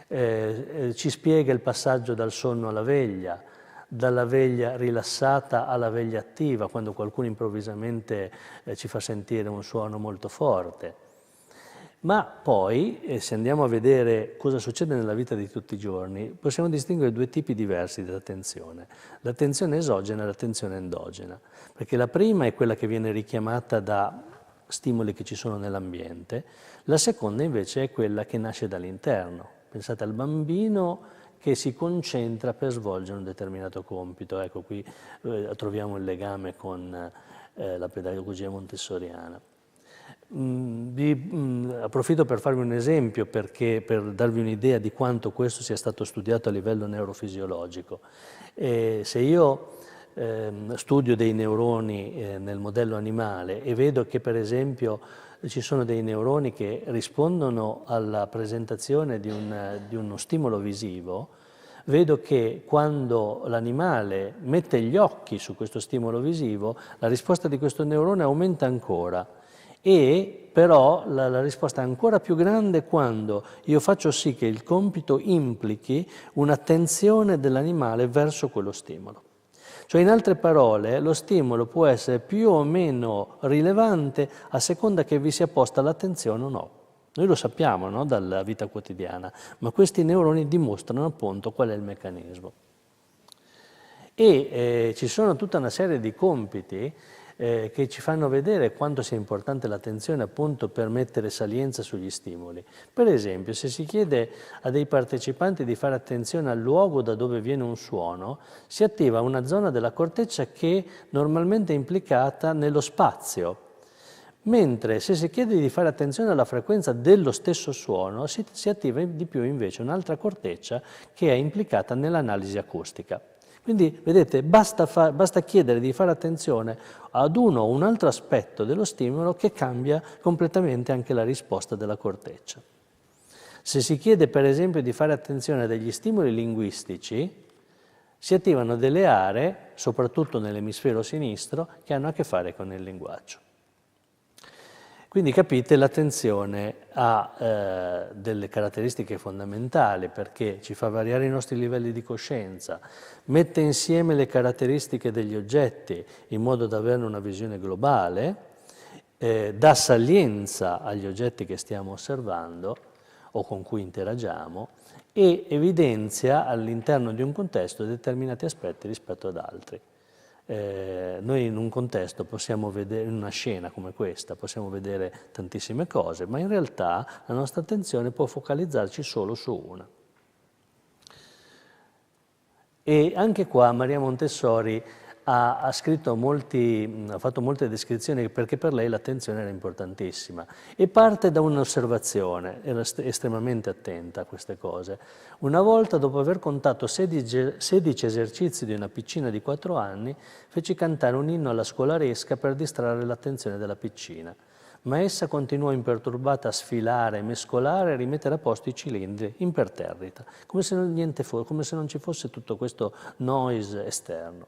Ci spiega il passaggio dal sonno alla veglia, dalla veglia rilassata alla veglia attiva, quando qualcuno improvvisamente ci fa sentire un suono molto forte. Ma poi, se andiamo a vedere cosa succede nella vita di tutti i giorni, possiamo distinguere due tipi diversi di attenzione. L'attenzione esogena e l'attenzione endogena, perché la prima è quella che viene richiamata da stimoli che ci sono nell'ambiente, la seconda invece è quella che nasce dall'interno. Pensate al bambino che si concentra per svolgere un determinato compito. Ecco, qui troviamo il legame con la pedagogia montessoriana. Approfitto per farvi un esempio per darvi un'idea di quanto questo sia stato studiato a livello neurofisiologico. Se io studio dei neuroni nel modello animale e vedo che per esempio ci sono dei neuroni che rispondono alla presentazione di uno stimolo visivo, vedo che quando l'animale mette gli occhi su questo stimolo visivo, la risposta di questo neurone aumenta ancora, e però la risposta è ancora più grande quando io faccio sì che il compito implichi un'attenzione dell'animale verso quello stimolo. Cioè, in altre parole, lo stimolo può essere più o meno rilevante a seconda che vi sia posta l'attenzione o no. Noi lo sappiamo, no, dalla vita quotidiana, ma questi neuroni dimostrano appunto qual è il meccanismo. E ci sono tutta una serie di compiti che ci fanno vedere quanto sia importante l'attenzione appunto per mettere salienza sugli stimoli. Per esempio, se si chiede a dei partecipanti di fare attenzione al luogo da dove viene un suono, si attiva una zona della corteccia che normalmente è implicata nello spazio, mentre se si chiede di fare attenzione alla frequenza dello stesso suono, si attiva di più invece un'altra corteccia che è implicata nell'analisi acustica. Quindi, vedete, basta chiedere di fare attenzione ad uno o un altro aspetto dello stimolo che cambia completamente anche la risposta della corteccia. Se si chiede, per esempio, di fare attenzione a degli stimoli linguistici, si attivano delle aree, soprattutto nell'emisfero sinistro, che hanno a che fare con il linguaggio. Quindi capite, l'attenzione ha delle caratteristiche fondamentali perché ci fa variare i nostri livelli di coscienza, mette insieme le caratteristiche degli oggetti in modo da averne una visione globale, dà salienza agli oggetti che stiamo osservando o con cui interagiamo e evidenzia all'interno di un contesto determinati aspetti rispetto ad altri. Noi in un contesto possiamo vedere, in una scena come questa, possiamo vedere tantissime cose, ma in realtà la nostra attenzione può focalizzarci solo su una. E anche qua Maria Montessori ha fatto molte descrizioni perché per lei l'attenzione era importantissima e parte da un'osservazione, era estremamente attenta a queste cose. Una volta, dopo aver contato 16 esercizi di una piccina di 4 anni, fece cantare un inno alla scolaresca per distrarre l'attenzione della piccina. Ma essa continuò imperturbata a sfilare, mescolare e rimettere a posto i cilindri imperterrita, come se non ci fosse tutto questo noise esterno.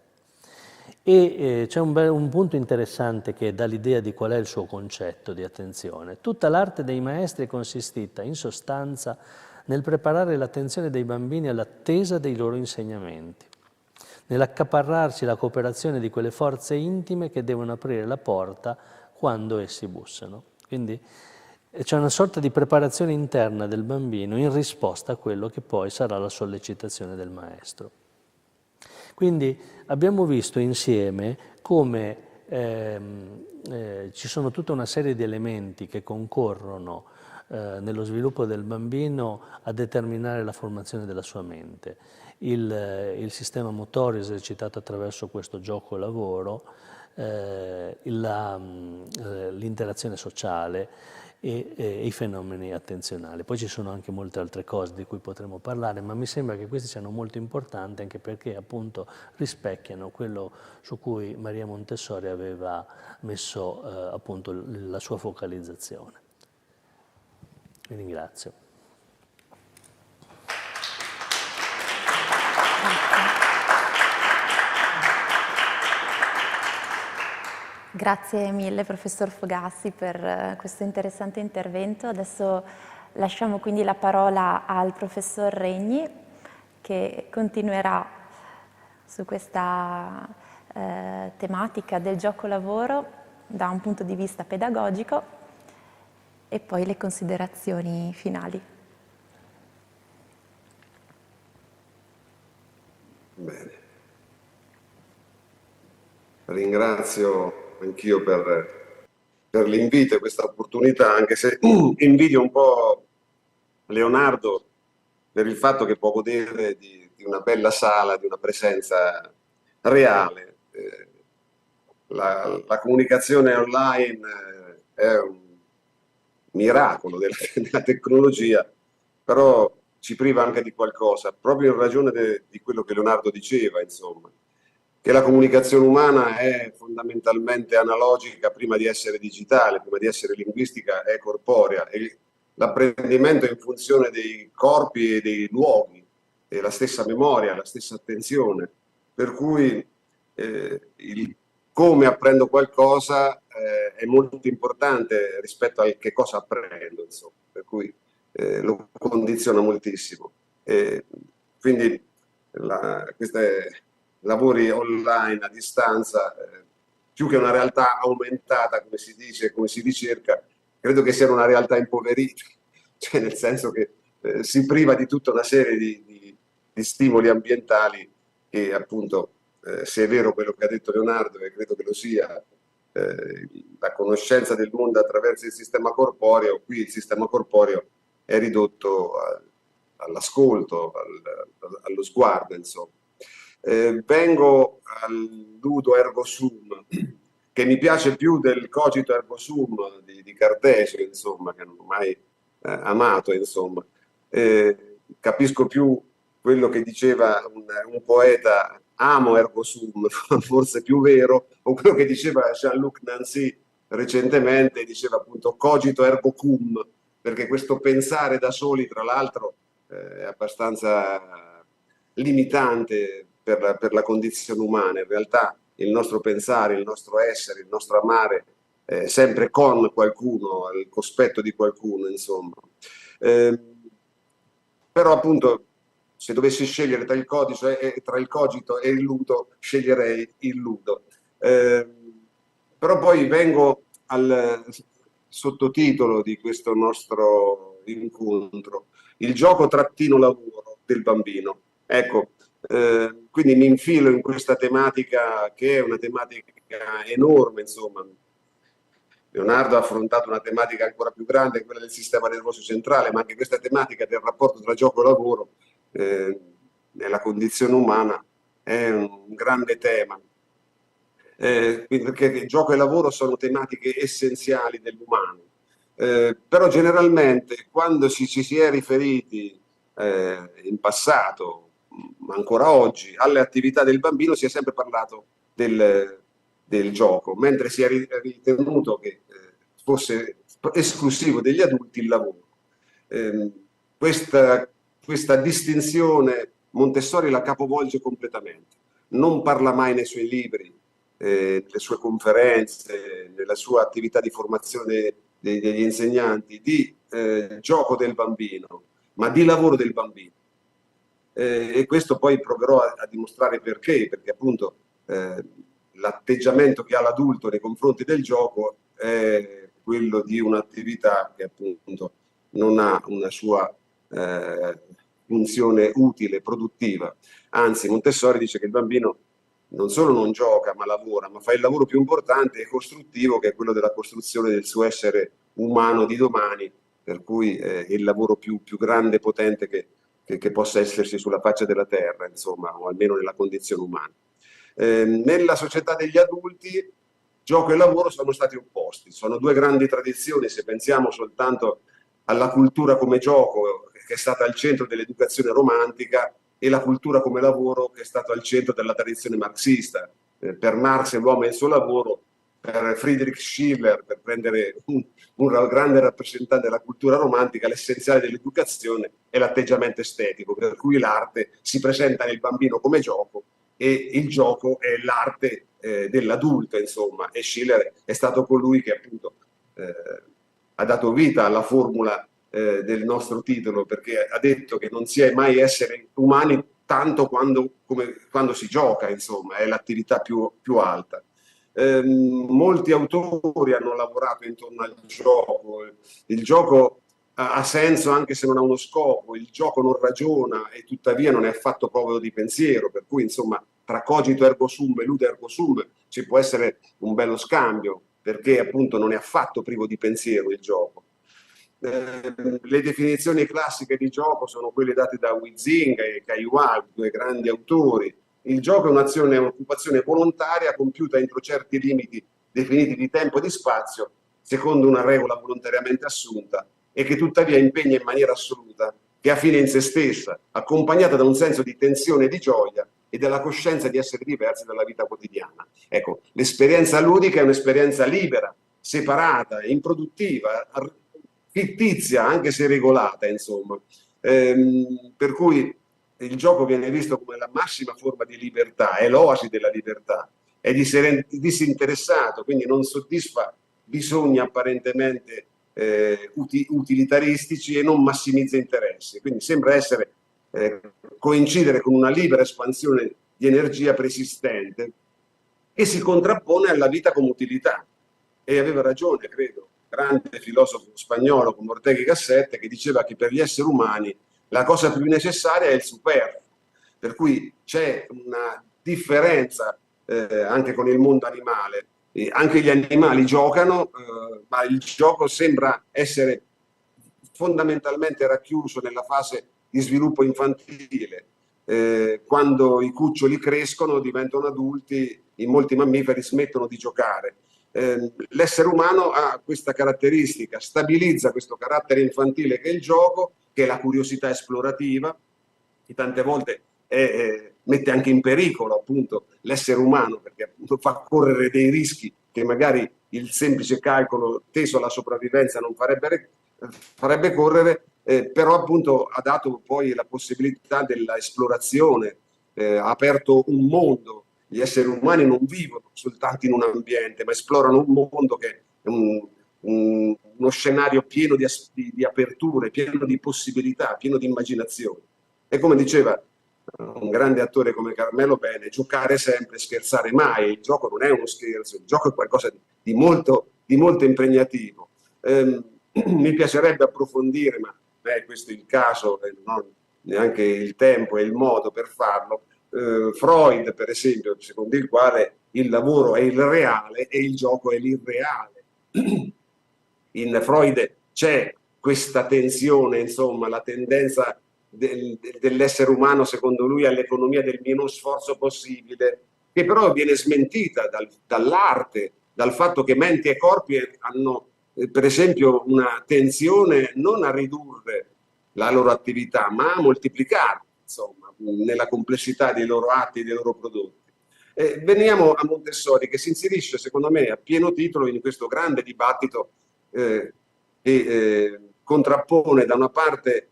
E c'è un punto interessante che dà l'idea di qual è il suo concetto di attenzione. Tutta l'arte dei maestri è consistita, in sostanza, nel preparare l'attenzione dei bambini all'attesa dei loro insegnamenti. nell'accaparrarci la cooperazione di quelle forze intime che devono aprire la porta quando essi bussano. Quindi c'è una sorta di preparazione interna del bambino in risposta a quello che poi sarà la sollecitazione del maestro. Quindi abbiamo visto insieme come ci sono tutta una serie di elementi che concorrono nello sviluppo del bambino a determinare la formazione della sua mente. Il sistema motorio esercitato attraverso questo gioco-lavoro, l'interazione sociale e i fenomeni attenzionali. Poi ci sono anche molte altre cose di cui potremo parlare, ma mi sembra che questi siano molto importanti anche perché appunto rispecchiano quello su cui Maria Montessori aveva messo appunto la sua focalizzazione. Vi ringrazio. Grazie mille professor Fogassi per questo interessante intervento. Adesso lasciamo quindi la parola al professor Regni che continuerà su questa tematica del gioco-lavoro da un punto di vista pedagogico e poi le considerazioni finali. Bene. Ringrazio anch'io per l'invito e questa opportunità, anche se invidio un po' Leonardo per il fatto che può godere di una bella sala, di una presenza reale. La comunicazione online è un miracolo della tecnologia, però ci priva anche di qualcosa, proprio in ragione di quello che Leonardo diceva, insomma, che la comunicazione umana è fondamentalmente analogica prima di essere digitale, prima di essere linguistica, è corporea, e l'apprendimento è in funzione dei corpi e dei luoghi, e la stessa memoria, la stessa attenzione, per cui il come apprendo qualcosa è molto importante rispetto al che cosa apprendo, insomma, per cui lo condiziona moltissimo. Quindi questi lavori online a distanza, più che una realtà aumentata, come si dice, come si ricerca, credo che sia una realtà impoverita, cioè nel senso che si priva di tutta una serie di stimoli ambientali che appunto, se è vero quello che ha detto Leonardo, e credo che lo sia, la conoscenza del mondo attraverso il sistema corporeo, qui il sistema corporeo è ridotto all'ascolto, allo sguardo, insomma. Vengo al ludo ergo sum, che mi piace più del cogito ergo sum di Cartesio, insomma, che non ho mai amato, insomma. Capisco più quello che diceva un poeta, amo ergo sum, forse più vero, o quello che diceva Jean-Luc Nancy recentemente, diceva appunto cogito ergo cum, perché questo pensare da soli, tra l'altro, è abbastanza limitante per la condizione umana. In realtà il nostro pensare, il nostro essere, il nostro amare sempre con qualcuno, al cospetto di qualcuno, insomma. Però appunto, se dovessi scegliere tra il cogito e il ludo, sceglierei il ludo. Però poi vengo al sottotitolo di questo nostro incontro, il gioco-lavoro del bambino. Ecco, quindi mi infilo in questa tematica che è una tematica enorme, insomma. Leonardo ha affrontato una tematica ancora più grande, quella del sistema nervoso centrale, ma anche questa tematica del rapporto tra gioco e lavoro nella condizione umana è un grande tema. Perché gioco e lavoro sono tematiche essenziali dell'umano. Però generalmente quando ci si è riferiti in passato, ma ancora oggi, alle attività del bambino si è sempre parlato del gioco, mentre si è ritenuto che fosse esclusivo degli adulti il lavoro. Questa distinzione Montessori la capovolge completamente. Non parla mai nei suoi libri, nelle sue conferenze, nella sua attività di formazione degli insegnanti, di gioco del bambino, ma di lavoro del bambino. e questo poi proverò a dimostrare perché appunto l'atteggiamento che ha l'adulto nei confronti del gioco è quello di un'attività che appunto non ha una sua funzione utile, produttiva. Anzi, Montessori dice che il bambino non solo non gioca ma lavora, ma fa il lavoro più importante e costruttivo, che è quello della costruzione del suo essere umano di domani, per cui è il lavoro più grande e potente che possa esserci sulla faccia della terra, insomma, o almeno nella condizione umana. Nella società degli adulti, gioco e lavoro sono stati opposti, sono due grandi tradizioni. Se pensiamo soltanto alla cultura come gioco, che è stata al centro dell'educazione romantica, e la cultura come lavoro, che è stata al centro della tradizione marxista. Per Marx l'uomo è il suo lavoro, per Friedrich Schiller, per prendere un grande rappresentante della cultura romantica, l'essenziale dell'educazione è l'atteggiamento estetico, per cui l'arte si presenta nel bambino come gioco e il gioco è l'arte dell'adulto, insomma, e Schiller è stato colui che appunto ha dato vita alla formula del nostro titolo, perché ha detto che non si è mai esseri umani tanto come quando si gioca, insomma, è l'attività più alta. Molti autori hanno lavorato intorno al gioco. Il gioco ha senso anche se non ha uno scopo, il gioco non ragiona e tuttavia non è affatto povero di pensiero, per cui insomma tra cogito ergo sum e ludo ergo sum ci può essere un bello scambio, perché appunto non è affatto privo di pensiero il gioco. Le definizioni classiche di gioco sono quelle date da Huizinga e Caillois, due grandi autori. Il gioco è un'azione, un'occupazione volontaria compiuta entro certi limiti definiti di tempo e di spazio, secondo una regola volontariamente assunta, e che tuttavia impegna in maniera assoluta, che ha fine in se stessa, accompagnata da un senso di tensione e di gioia e dalla coscienza di essere diversi dalla vita quotidiana. Ecco, l'esperienza ludica è un'esperienza libera, separata, improduttiva, fittizia, anche se regolata, insomma. Per cui il gioco viene visto come la massima forma di libertà, è l'oasi della libertà, è disinteressato, quindi non soddisfa bisogni apparentemente utilitaristici e non massimizza interessi, quindi sembra essere coincidere con una libera espansione di energia preesistente che si contrappone alla vita come utilità. E aveva ragione, credo, grande filosofo spagnolo come Ortega y Gasset, che diceva che per gli esseri umani la cosa più necessaria è il superfluo, per cui c'è una differenza anche con il mondo animale. Anche gli animali giocano, ma il gioco sembra essere fondamentalmente racchiuso nella fase di sviluppo infantile. Quando i cuccioli crescono, diventano adulti, in molti mammiferi smettono di giocare. L'essere umano ha questa caratteristica, stabilizza questo carattere infantile che è il gioco, che è la curiosità esplorativa, che tante volte mette anche in pericolo appunto l'essere umano, perché appunto fa correre dei rischi che magari il semplice calcolo teso alla sopravvivenza non farebbe correre, però appunto ha dato poi la possibilità della esplorazione, ha aperto un mondo. Gli esseri umani non vivono soltanto in un ambiente, ma esplorano un mondo che è uno scenario pieno di aperture, pieno di possibilità, pieno di immaginazione. E come diceva un grande attore come Carmelo Bene, giocare sempre, scherzare mai. Il gioco non è uno scherzo, il gioco è qualcosa di molto impegnativo. Mi piacerebbe approfondire, ma questo è il caso e non ho neanche il tempo e il modo per farlo. Freud, per esempio, secondo il quale il lavoro è il reale e il gioco è l'irreale. In Freud c'è questa tensione, insomma, la tendenza dell'essere umano, secondo lui, all'economia del minor sforzo possibile, che però viene smentita dall'arte, dal fatto che menti e corpi hanno, per esempio, una tensione non a ridurre la loro attività, ma a moltiplicarla, insomma, nella complessità dei loro atti e dei loro prodotti. Veniamo a Montessori, che si inserisce, secondo me, a pieno titolo in questo grande dibattito che contrappone da una parte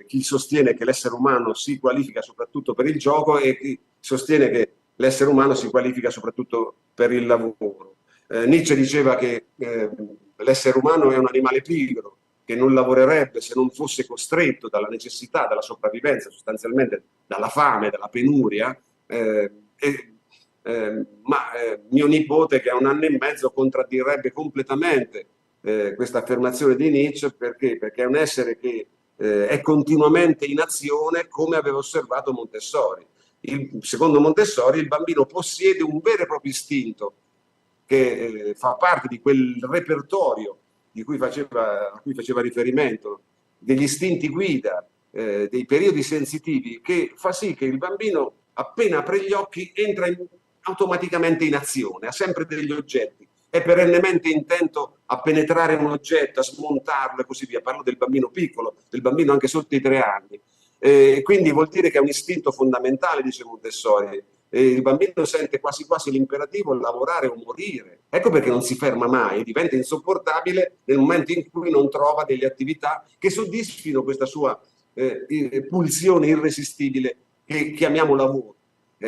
chi sostiene che l'essere umano si qualifica soprattutto per il gioco e chi sostiene che l'essere umano si qualifica soprattutto per il lavoro. Nietzsche diceva che l'essere umano è un animale pigro, che non lavorerebbe se non fosse costretto dalla necessità, dalla sopravvivenza, sostanzialmente dalla fame, dalla penuria, mio nipote, che ha 1 anno e mezzo, contraddirebbe completamente questa affermazione di Nietzsche. Perché? Perché è un essere che è continuamente in azione, come aveva osservato Montessori. Secondo Montessori il bambino possiede un vero e proprio istinto che fa parte di quel repertorio a cui faceva riferimento, degli istinti guida, dei periodi sensitivi, che fa sì che il bambino, appena apre gli occhi, entra automaticamente in azione, ha sempre degli oggetti, è perennemente intento a penetrare un oggetto, a smontarlo e così via. Parlo del bambino piccolo, del bambino anche sotto i 3 anni. Quindi vuol dire che è un istinto fondamentale, dice Montessori. Il bambino sente quasi quasi l'imperativo lavorare o morire. Ecco perché non si ferma mai, diventa insopportabile nel momento in cui non trova delle attività che soddisfino questa sua pulsione irresistibile che chiamiamo lavoro.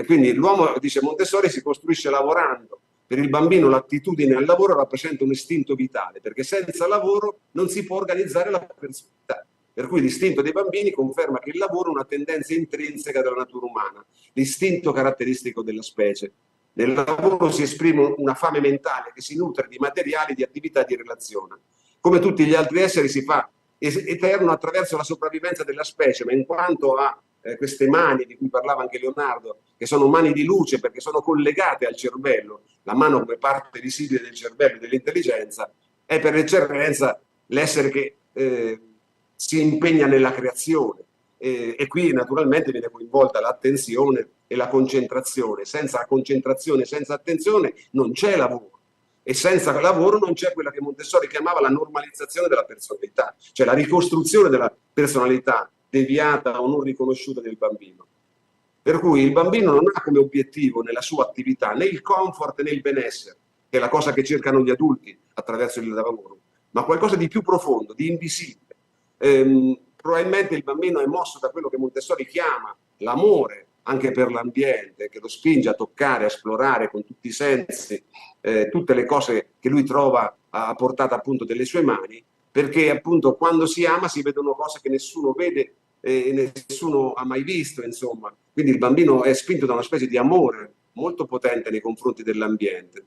Quindi l'uomo, dice Montessori, si costruisce lavorando. Per il bambino l'attitudine al lavoro rappresenta un istinto vitale, perché senza lavoro non si può organizzare la personalità. Per cui l'istinto dei bambini conferma che il lavoro è una tendenza intrinseca della natura umana, l'istinto caratteristico della specie. Nel lavoro si esprime una fame mentale che si nutre di materiali, di attività, di relazione. Come tutti gli altri esseri si fa eterno attraverso la sopravvivenza della specie, ma in quanto a queste mani di cui parlava anche Leonardo, che sono mani di luce perché sono collegate al cervello, la mano come parte visibile del cervello e dell'intelligenza, è per eccellenza l'essere che si impegna nella creazione, e qui naturalmente viene coinvolta l'attenzione e la concentrazione. Senza la concentrazione, senza attenzione non c'è lavoro, e senza lavoro non c'è quella che Montessori chiamava la normalizzazione della personalità, cioè la ricostruzione della personalità deviata o non riconosciuta del bambino. Per cui il bambino non ha come obiettivo nella sua attività né il comfort né il benessere, che è la cosa che cercano gli adulti attraverso il lavoro, ma qualcosa di più profondo, di invisibile. Probabilmente il bambino è mosso da quello che Montessori chiama l'amore anche per l'ambiente, che lo spinge a toccare, a esplorare con tutti i sensi tutte le cose che lui trova a portata appunto delle sue mani, perché appunto quando si ama si vedono cose che nessuno vede e nessuno ha mai visto, insomma. Quindi il bambino è spinto da una specie di amore molto potente nei confronti dell'ambiente.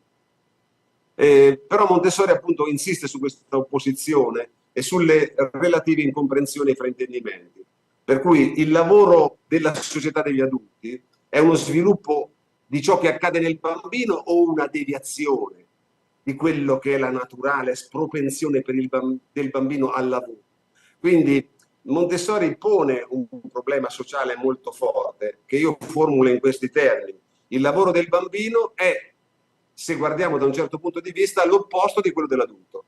Però Montessori appunto insiste su questa opposizione e sulle relative incomprensioni e fraintendimenti. Per cui il lavoro della società degli adulti è uno sviluppo di ciò che accade nel bambino o una deviazione di quello che è la naturale propensione del bambino al lavoro. Quindi Montessori pone un problema sociale molto forte, che io formulo in questi termini. Il lavoro del bambino è, se guardiamo da un certo punto di vista, l'opposto di quello dell'adulto.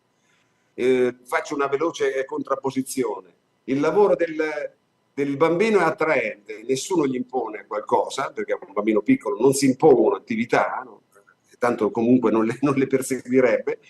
Faccio una veloce contrapposizione. Il lavoro del bambino è attraente, nessuno gli impone qualcosa, perché a un bambino piccolo non si impongono attività, no? Tanto comunque non le perseguirebbe,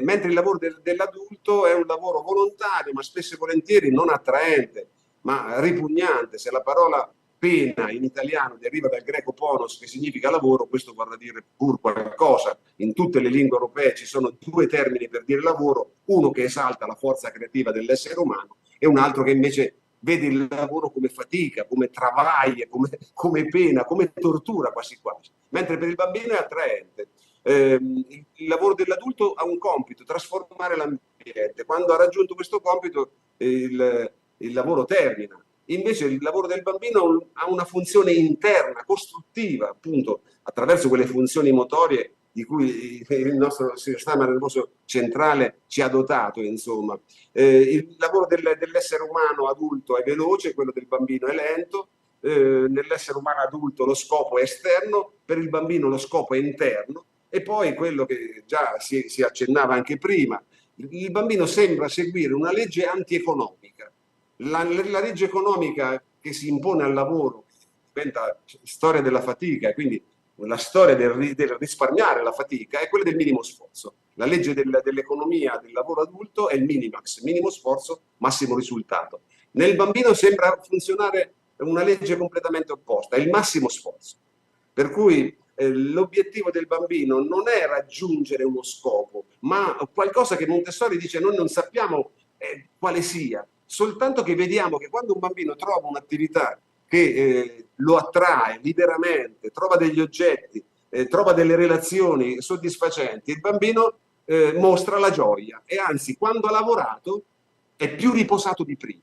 mentre il lavoro dell'adulto è un lavoro volontario, ma spesso e volentieri non attraente, ma ripugnante. Se la parola pena in italiano deriva dal greco ponos, che significa lavoro, questo vorrà dire pur qualcosa. In tutte le lingue europee ci sono 2 termini per dire lavoro, uno che esalta la forza creativa dell'essere umano e un altro che invece vede il lavoro come fatica, come travaglie, come pena, come tortura quasi quasi, mentre per il bambino è attraente. Il lavoro dell'adulto ha un compito, trasformare l'ambiente. Quando ha raggiunto questo compito il lavoro termina. Invece il lavoro del bambino ha una funzione interna, costruttiva, appunto, attraverso quelle funzioni motorie di cui il nostro sistema nervoso centrale ci ha dotato, insomma. Il lavoro dell'essere umano adulto è veloce, quello del bambino è lento. Nell'essere umano adulto lo scopo è esterno, per il bambino lo scopo è interno, e poi quello che già si accennava anche prima, il bambino sembra seguire una legge antieconomica. La legge economica che si impone al lavoro diventa storia della fatica, quindi la storia del risparmiare la fatica è quella del minimo sforzo. La legge dell'economia del lavoro adulto è il minimax, minimo sforzo, massimo risultato. Nel bambino sembra funzionare una legge completamente opposta, è il massimo sforzo. Per cui l'obiettivo del bambino non è raggiungere uno scopo, ma qualcosa che Montessori dice noi non sappiamo quale sia, soltanto che vediamo che quando un bambino trova un'attività che lo attrae liberamente, trova degli oggetti, trova delle relazioni soddisfacenti, il bambino mostra la gioia e anzi quando ha lavorato è più riposato di prima.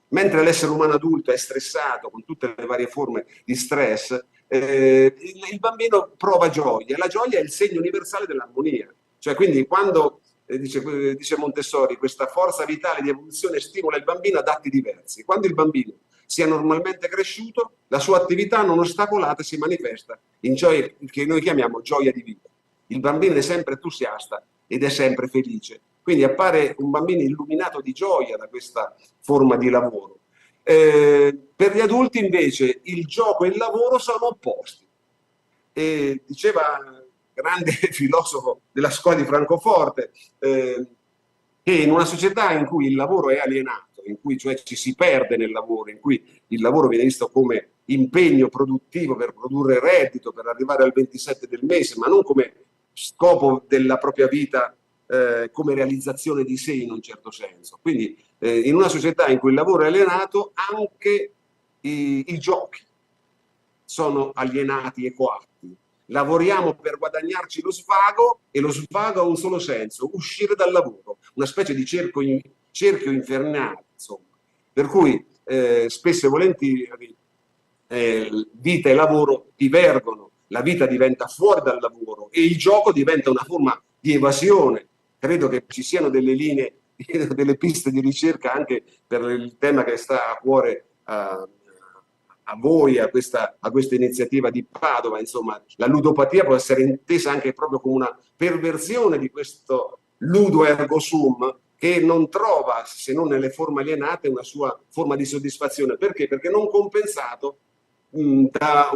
Mentre l'essere umano adulto è stressato con tutte le varie forme di stress, il bambino prova gioia. La gioia è il segno universale dell'armonia. Cioè, quindi quando, dice Montessori, questa forza vitale di evoluzione stimola il bambino ad atti diversi. Quando il bambino sia normalmente cresciuto, la sua attività non ostacolata si manifesta in gioia che noi chiamiamo gioia di vita. Il bambino è sempre entusiasta ed è sempre felice. Quindi appare un bambino illuminato di gioia da questa forma di lavoro. Per gli adulti invece il gioco e il lavoro sono opposti. Diceva un grande filosofo della scuola di Francoforte che in una società in cui il lavoro è alienato, in cui cioè ci si perde nel lavoro, in cui il lavoro viene visto come impegno produttivo per produrre reddito, per arrivare al 27 del mese, ma non come scopo della propria vita, come realizzazione di sé in un certo senso. Quindi in una società in cui il lavoro è alienato, anche i giochi sono alienati e coatti. Lavoriamo per guadagnarci lo svago e lo svago ha un solo senso, uscire dal lavoro, una specie di cerchio infernale, insomma. Per cui spesso e volentieri vita e lavoro divergono, la vita diventa fuori dal lavoro e il gioco diventa una forma di evasione. Credo che ci siano delle linee, delle piste di ricerca anche per il tema che sta a cuore a voi, a questa iniziativa di Padova. Insomma, la ludopatia può essere intesa anche proprio come una perversione di questo ludo ergo sum, che non trova, se non nelle forme alienate, una sua forma di soddisfazione. Perché? Perché non compensato da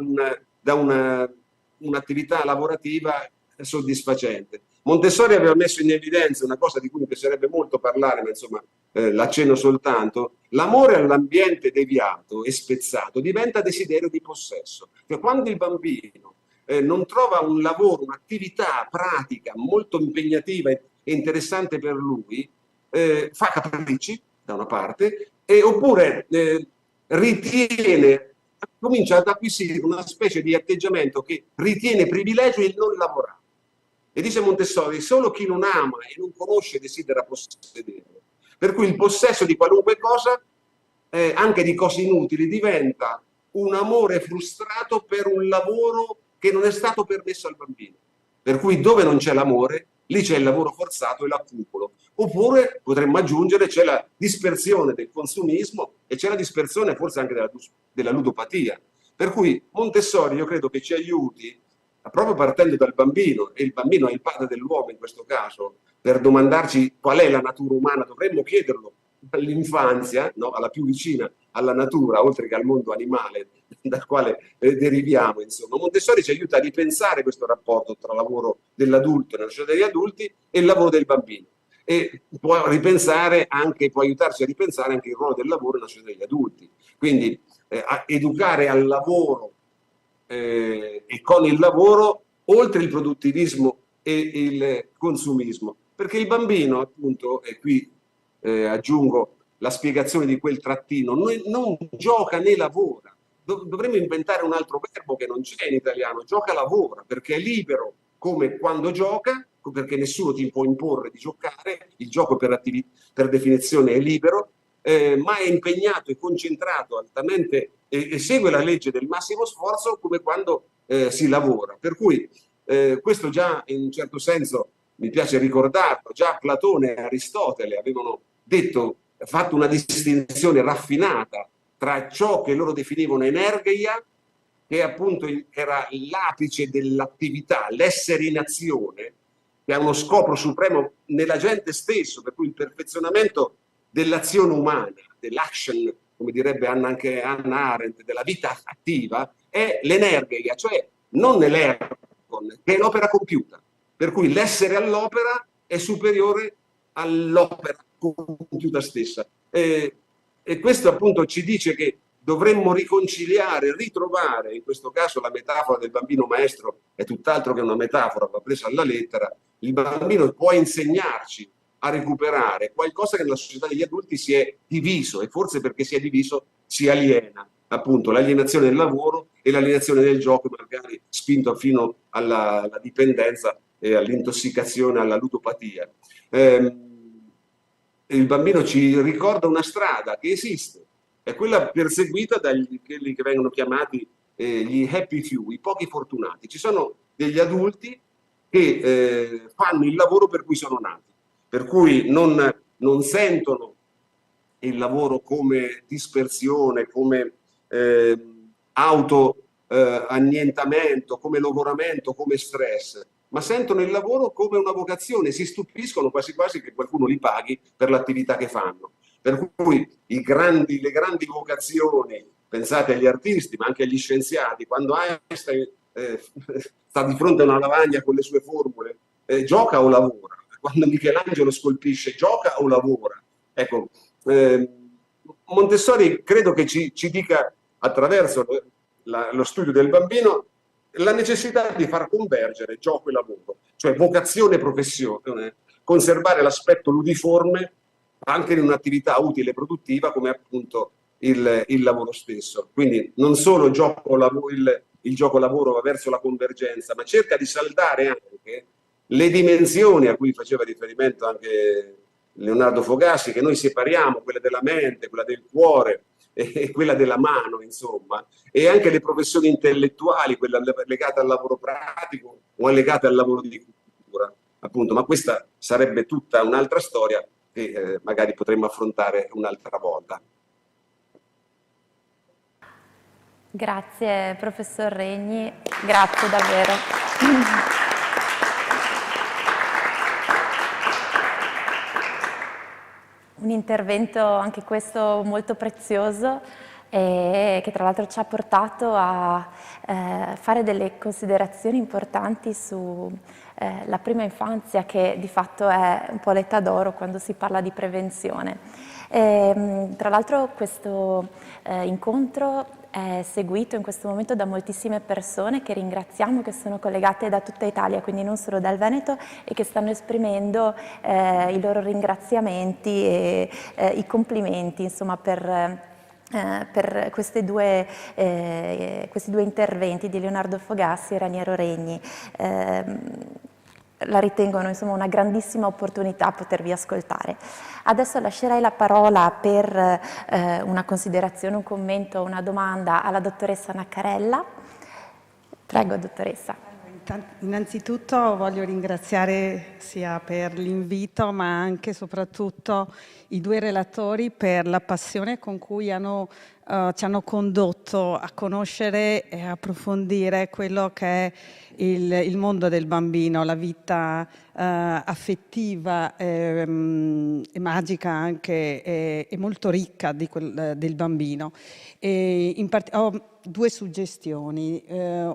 un'attività lavorativa soddisfacente. Montessori aveva messo in evidenza una cosa di cui mi piacerebbe molto parlare, ma insomma l'accenno soltanto: l'amore all'ambiente deviato e spezzato diventa desiderio di possesso. Cioè, quando il bambino non trova un lavoro, un'attività pratica molto impegnativa e interessante per lui, fa capricci da una parte, oppure comincia ad acquisire una specie di atteggiamento che ritiene privilegio il non lavorare. E dice Montessori: solo chi non ama e non conosce desidera possedere. Per cui il possesso di qualunque cosa, anche di cose inutili, diventa un amore frustrato per un lavoro che non è stato permesso al bambino. Per cui dove non c'è l'amore, lì c'è il lavoro forzato e l'accumulo. Oppure potremmo aggiungere c'è la dispersione del consumismo e c'è la dispersione forse anche della ludopatia. Per cui Montessori io credo che ci aiuti, proprio partendo dal bambino, e il bambino è il padre dell'uomo in questo caso, per domandarci qual è la natura umana. Dovremmo chiederlo dall'infanzia, no? Alla più vicina alla natura, oltre che al mondo animale dal quale deriviamo. Insomma, Montessori ci aiuta a ripensare questo rapporto tra lavoro dell'adulto nella società degli adulti e il lavoro del bambino, e può aiutarci a ripensare anche il ruolo del lavoro nella società degli adulti. Quindi a educare al lavoro e con il lavoro oltre il produttivismo e il consumismo, perché il bambino, appunto, e qui aggiungo la spiegazione di quel trattino, non gioca né lavora. Dovremmo inventare un altro verbo che non c'è in italiano: gioca lavora, perché è libero come quando gioca, perché nessuno ti può imporre di giocare, il gioco per definizione è libero, ma è impegnato e concentrato altamente e segue la legge del massimo sforzo come quando si lavora. Per cui questo già in un certo senso mi piace ricordarlo, già Platone e Aristotele avevano fatto una distinzione raffinata tra ciò che loro definivano energeia, che appunto era l'apice dell'attività, l'essere in azione, che ha uno scopo supremo nell'agente stesso, per cui il perfezionamento dell'azione umana, dell'action, come direbbe anche Hannah Arendt, della vita attiva, è l'energeia, cioè non l'ergon, che è l'opera compiuta. Per cui l'essere all'opera è superiore all'opera compiuta stessa. E questo appunto ci dice che dovremmo riconciliare, ritrovare, in questo caso la metafora del bambino maestro è tutt'altro che una metafora, va presa alla lettera. Il bambino può insegnarci a recuperare qualcosa che nella società degli adulti si è diviso, e forse perché si è diviso si aliena, appunto l'alienazione del lavoro e l'alienazione del gioco, magari spinto fino alla dipendenza e all'intossicazione, alla ludopatia. Il bambino ci ricorda una strada che esiste, è quella perseguita da quelli che vengono chiamati gli happy few, i pochi fortunati. Ci sono degli adulti che fanno il lavoro per cui sono nati, per cui non sentono il lavoro come dispersione, come annientamento, come logoramento, come stress, ma sentono il lavoro come una vocazione, si stupiscono quasi quasi che qualcuno li paghi per l'attività che fanno. Per cui le grandi vocazioni, pensate agli artisti, ma anche agli scienziati, quando Einstein sta di fronte a una lavagna con le sue formule, gioca o lavora? Quando Michelangelo scolpisce, gioca o lavora? Ecco, Montessori credo che ci dica, attraverso lo studio del bambino, la necessità di far convergere gioco e lavoro, cioè vocazione e professione, conservare l'aspetto ludiforme anche in un'attività utile e produttiva come appunto il lavoro stesso. Quindi non solo il gioco-lavoro va verso la convergenza, ma cerca di saldare anche le dimensioni a cui faceva riferimento anche Leonardo Fogassi, che noi separiamo, quella della mente, quella del cuore e quella della mano, insomma, e anche le professioni intellettuali, quella legata al lavoro pratico o legate al lavoro di cultura, appunto. Ma questa sarebbe tutta un'altra storia che magari potremmo affrontare un'altra volta. Grazie professor Regni, grazie davvero. Un intervento anche questo molto prezioso che tra l'altro ci ha portato a fare delle considerazioni importanti su la prima infanzia, che di fatto è un po' l'età d'oro quando si parla di prevenzione. Tra l'altro questo incontro è seguito in questo momento da moltissime persone che ringraziamo, che sono collegate da tutta Italia, quindi non solo dal Veneto, e che stanno esprimendo i loro ringraziamenti e i complimenti, insomma, per questi due interventi di Leonardo Fogassi e Raniero Regni. La ritengono insomma una grandissima opportunità potervi ascoltare. Adesso lascerei la parola per una considerazione, un commento, una domanda alla dottoressa Naccarella. Prego, dottoressa. Innanzitutto voglio ringraziare sia per l'invito, ma anche e soprattutto i due relatori per la passione con cui ci hanno condotto a conoscere e approfondire quello che è il mondo del bambino, la vita affettiva e magica anche e molto ricca del bambino. Ho due suggestioni,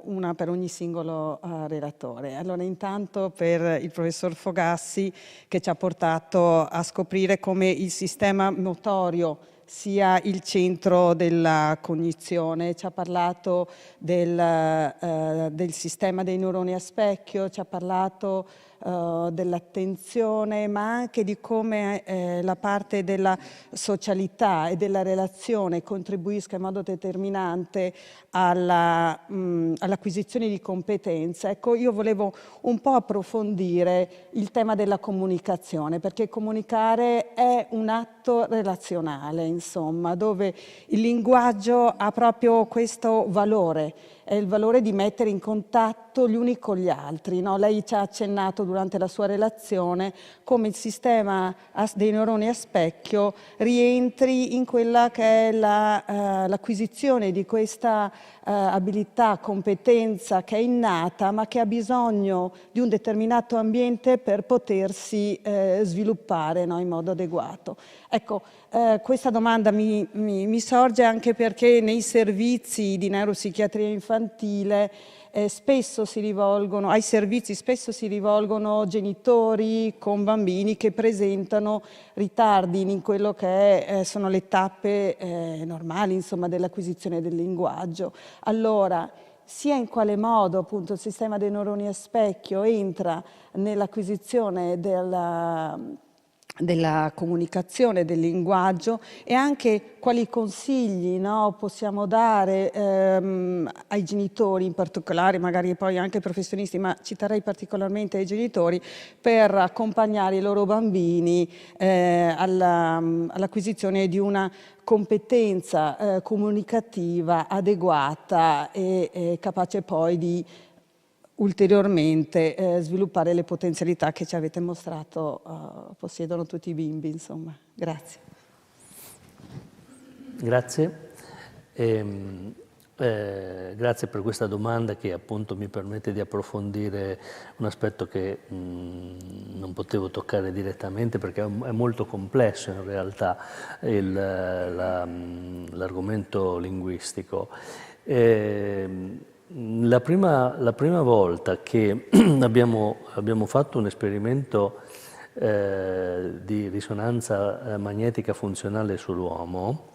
una per ogni singolo relatore. Allora, intanto per il professor Fogassi, che ci ha portato a scoprire come il sistema motorio sia il centro della cognizione, ci ha parlato del sistema dei neuroni a specchio, ci ha parlato dell'attenzione, ma anche di come la parte della socialità e della relazione contribuisca in modo determinante all'acquisizione di competenze. Ecco, io volevo un po' approfondire il tema della comunicazione, perché comunicare è un atto relazionale, insomma, dove il linguaggio ha proprio questo valore, è il valore di mettere in contatto gli uni con gli altri, no? Lei ci ha accennato durante la sua relazione come il sistema dei neuroni a specchio rientri in quella che è l'acquisizione di questa abilità, competenza che è innata, ma che ha bisogno di un determinato ambiente per potersi sviluppare, no? In modo adeguato. Ecco, questa domanda mi sorge anche perché nei servizi di neuropsichiatria infantile ai servizi spesso si rivolgono genitori con bambini che presentano ritardi in quello che sono le tappe normali, insomma, dell'acquisizione del linguaggio. Allora, sia in quale modo appunto il sistema dei neuroni a specchio entra nell'acquisizione della comunicazione, del linguaggio, e anche quali consigli, no, possiamo dare ai genitori in particolare, magari poi anche ai professionisti, ma ci terrei particolarmente ai genitori, per accompagnare i loro bambini all'acquisizione di una competenza comunicativa adeguata e capace poi di ulteriormente sviluppare le potenzialità che ci avete mostrato possiedono tutti i bimbi, insomma. Grazie. Grazie. Grazie per questa domanda che appunto mi permette di approfondire un aspetto che non potevo toccare direttamente perché è molto complesso in realtà l'argomento linguistico. La prima volta che abbiamo fatto un esperimento di risonanza magnetica funzionale sull'uomo,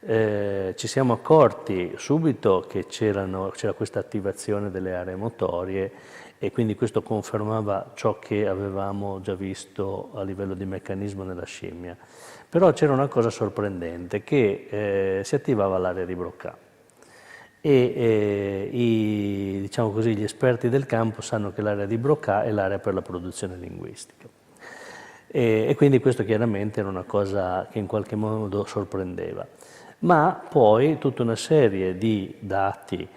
ci siamo accorti subito che c'era questa attivazione delle aree motorie e quindi questo confermava ciò che avevamo già visto a livello di meccanismo nella scimmia. Però c'era una cosa sorprendente, che si attivava l'area di Broca. E diciamo così, gli esperti del campo sanno che l'area di Broca è l'area per la produzione linguistica. E quindi questo chiaramente era una cosa che in qualche modo sorprendeva. Ma poi tutta una serie di dati,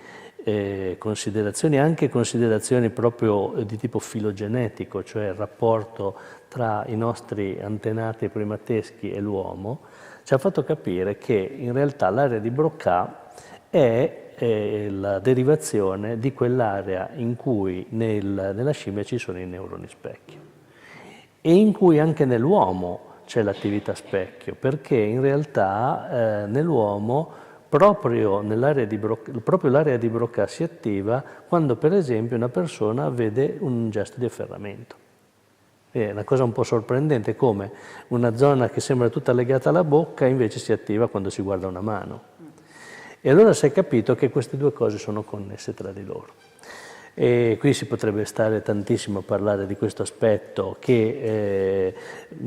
considerazioni, anche considerazioni proprio di tipo filogenetico, cioè il rapporto tra i nostri antenati primateschi e l'uomo, ci ha fatto capire che in realtà l'area di Broca è la derivazione di quell'area in cui nella scimmia ci sono i neuroni specchio e in cui anche nell'uomo c'è l'attività specchio, perché in realtà nell'uomo proprio l'area di Broca si attiva quando per esempio una persona vede un gesto di afferramento. È una cosa un po' sorprendente, come una zona che sembra tutta legata alla bocca invece si attiva quando si guarda una mano. E allora si è capito che queste due cose sono connesse tra di loro. E qui si potrebbe stare tantissimo a parlare di questo aspetto che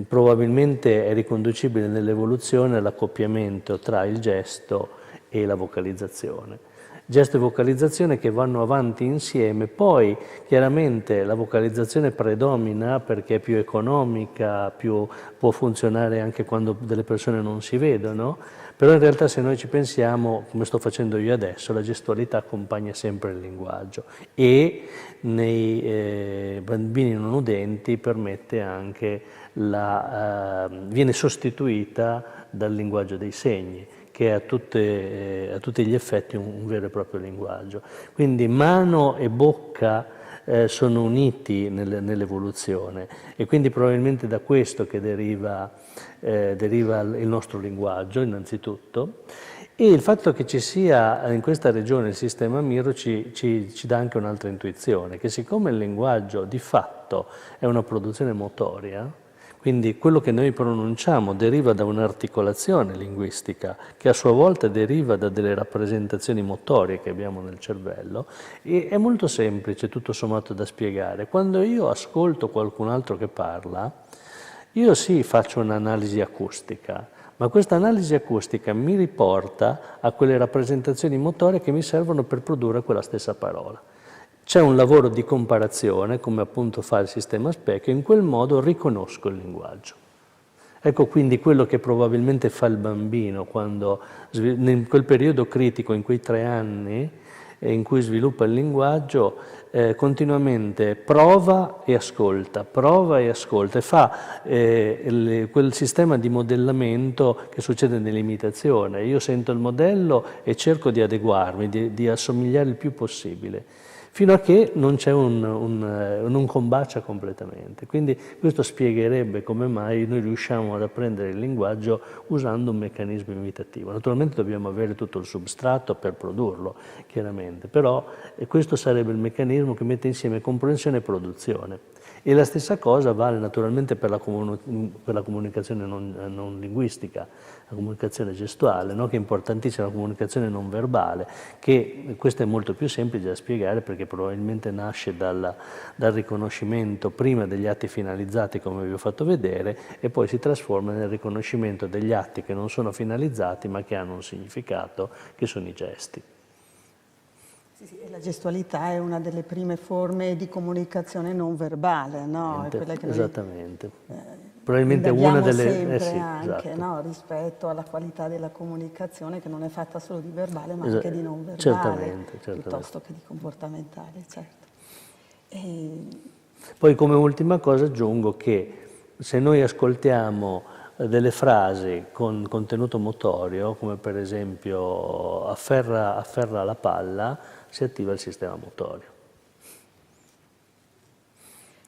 probabilmente è riconducibile nell'evoluzione all'accoppiamento tra il gesto e la vocalizzazione. Gesto e vocalizzazione che vanno avanti insieme, poi chiaramente la vocalizzazione predomina perché è più economica, può funzionare anche quando delle persone non si vedono, però in realtà se noi ci pensiamo, come sto facendo io adesso, la gestualità accompagna sempre il linguaggio e nei bambini non udenti permette anche viene sostituita dal linguaggio dei segni, che è a tutti gli effetti un vero e proprio linguaggio. Quindi mano e bocca sono uniti nell'evoluzione e quindi probabilmente da questo che deriva il nostro linguaggio innanzitutto, e il fatto che ci sia in questa regione il sistema Miro ci dà anche un'altra intuizione, che siccome il linguaggio di fatto è una produzione motoria, quindi quello che noi pronunciamo deriva da un'articolazione linguistica che a sua volta deriva da delle rappresentazioni motorie che abbiamo nel cervello, e è molto semplice tutto sommato da spiegare. Quando io ascolto qualcun altro che parla, io sì faccio un'analisi acustica, ma questa analisi acustica mi riporta a quelle rappresentazioni motorie che mi servono per produrre quella stessa parola. C'è un lavoro di comparazione, come appunto fa il sistema specchio, e in quel modo riconosco il linguaggio. Ecco quindi quello che probabilmente fa il bambino quando, in quel periodo critico, in quei 3 anni, in cui sviluppa il linguaggio, continuamente prova e ascolta e fa quel sistema di modellamento che succede nell'imitazione. Io sento il modello e cerco di adeguarmi, di assomigliare il più possibile, fino a che non c'è non combacia completamente. Quindi questo spiegherebbe come mai noi riusciamo ad apprendere il linguaggio usando un meccanismo imitativo. Naturalmente dobbiamo avere tutto il substrato per produrlo, chiaramente, però questo sarebbe il meccanismo che mette insieme comprensione e produzione. E la stessa cosa vale naturalmente per la comunicazione non linguistica, la comunicazione gestuale, no? Che è importantissima, la comunicazione non verbale, che questo è molto più semplice da spiegare perché probabilmente nasce dal riconoscimento prima degli atti finalizzati, come vi ho fatto vedere, e poi si trasforma nel riconoscimento degli atti che non sono finalizzati ma che hanno un significato, che sono i gesti. Sì, e la gestualità è una delle prime forme di comunicazione non verbale, no? È quella che esattamente. Probabilmente una delle... sempre sì, anche, esatto. no? Rispetto alla qualità della comunicazione che non è fatta solo di verbale ma anche di non verbale, certamente. piuttosto che di comportamentale, certo. Poi come ultima cosa aggiungo che se noi ascoltiamo delle frasi con contenuto motorio, come per esempio afferra la palla, si attiva il sistema motorio.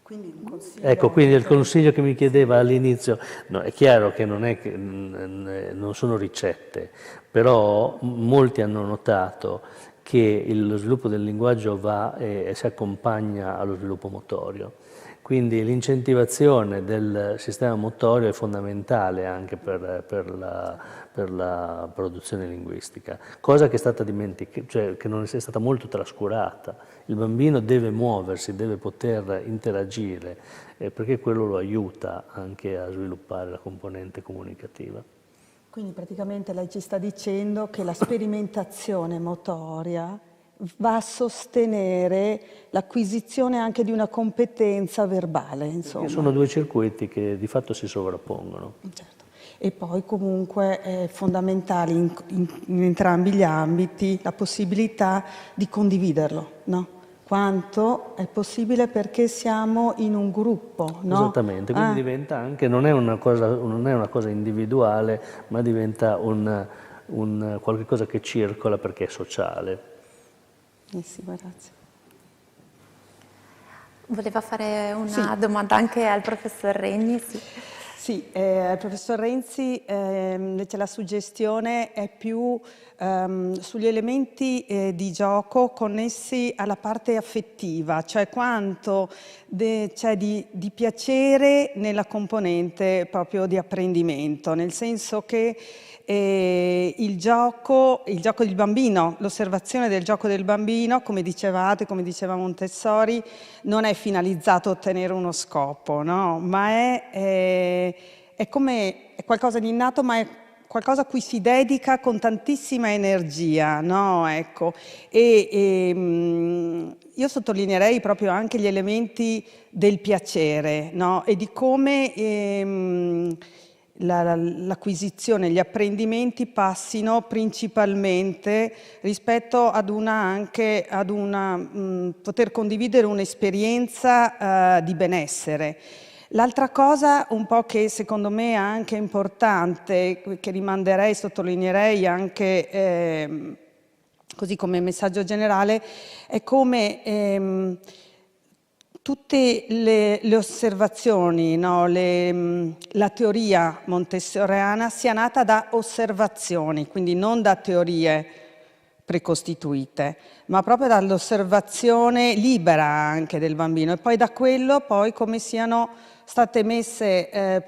Quindi ecco, quindi il consiglio che mi chiedeva all'inizio, no, è chiaro che non sono ricette, però molti hanno notato che lo sviluppo del linguaggio va e si accompagna allo sviluppo motorio. Quindi l'incentivazione del sistema motorio è fondamentale anche per la produzione linguistica, cosa che è stata dimenticata, cioè che non è stata molto trascurata. Il bambino deve muoversi, deve poter interagire, perché quello lo aiuta anche a sviluppare la componente comunicativa. Quindi praticamente lei ci sta dicendo che la sperimentazione motoria va a sostenere l'acquisizione anche di una competenza verbale, insomma. Sono due circuiti che di fatto si sovrappongono. Certo. E poi comunque è fondamentale in entrambi gli ambiti la possibilità di condividerlo, no? Quanto è possibile perché siamo in un gruppo, no? Esattamente, quindi diventa anche, non è una cosa individuale, ma diventa qualche cosa che circola perché è sociale. Sì, grazie. Voleva fare una domanda anche al professor Regni? Sì, al professor Renzi invece la suggestione è più sugli elementi di gioco connessi alla parte affettiva, cioè quanto c'è di piacere nella componente proprio di apprendimento, nel senso che il gioco del bambino, l'osservazione del gioco del bambino, come dicevate, come diceva Montessori, non è finalizzato a ottenere uno scopo, no? Ma è qualcosa di innato, ma è qualcosa a cui si dedica con tantissima energia, no? Ecco. Io sottolineerei proprio anche gli elementi del piacere, no? E di come l'acquisizione, gli apprendimenti passino principalmente rispetto ad poter condividere un'esperienza di benessere. L'altra cosa un po' che secondo me è anche importante, che rimanderei, sottolineerei anche così come messaggio generale, è come tutte le osservazioni, no? La teoria montessoriana sia nata da osservazioni, quindi non da teorie precostituite, ma proprio dall'osservazione libera anche del bambino e poi da quello come siano state messe,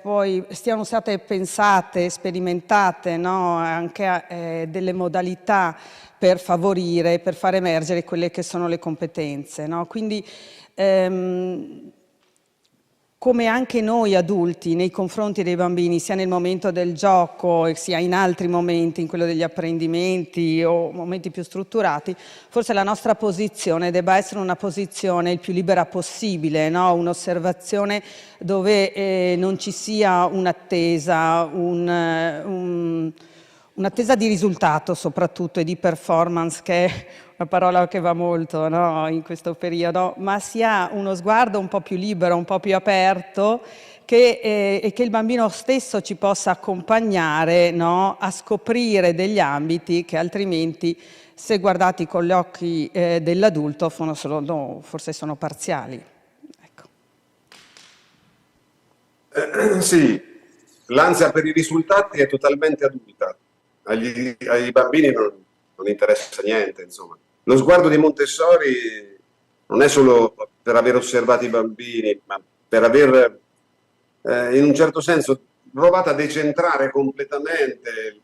siano state pensate, sperimentate, no? Anche delle modalità per favorire, per far emergere quelle che sono le competenze, no? Quindi come anche noi adulti nei confronti dei bambini, sia nel momento del gioco sia in altri momenti, in quello degli apprendimenti o momenti più strutturati, forse la nostra posizione debba essere una posizione il più libera possibile, no? Un'osservazione dove non ci sia un'attesa, un'attesa di risultato soprattutto e di performance, che è una parola che va molto, no, in questo periodo, ma si ha uno sguardo un po' più libero, un po' più aperto, e che il bambino stesso ci possa accompagnare, no, a scoprire degli ambiti che altrimenti, se guardati con gli occhi dell'adulto, forse sono parziali. Ecco. Sì, l'ansia per i risultati è totalmente adulta. Ai bambini non interessa niente, insomma. Lo sguardo di Montessori non è solo per aver osservato i bambini, ma per aver in un certo senso provato a decentrare completamente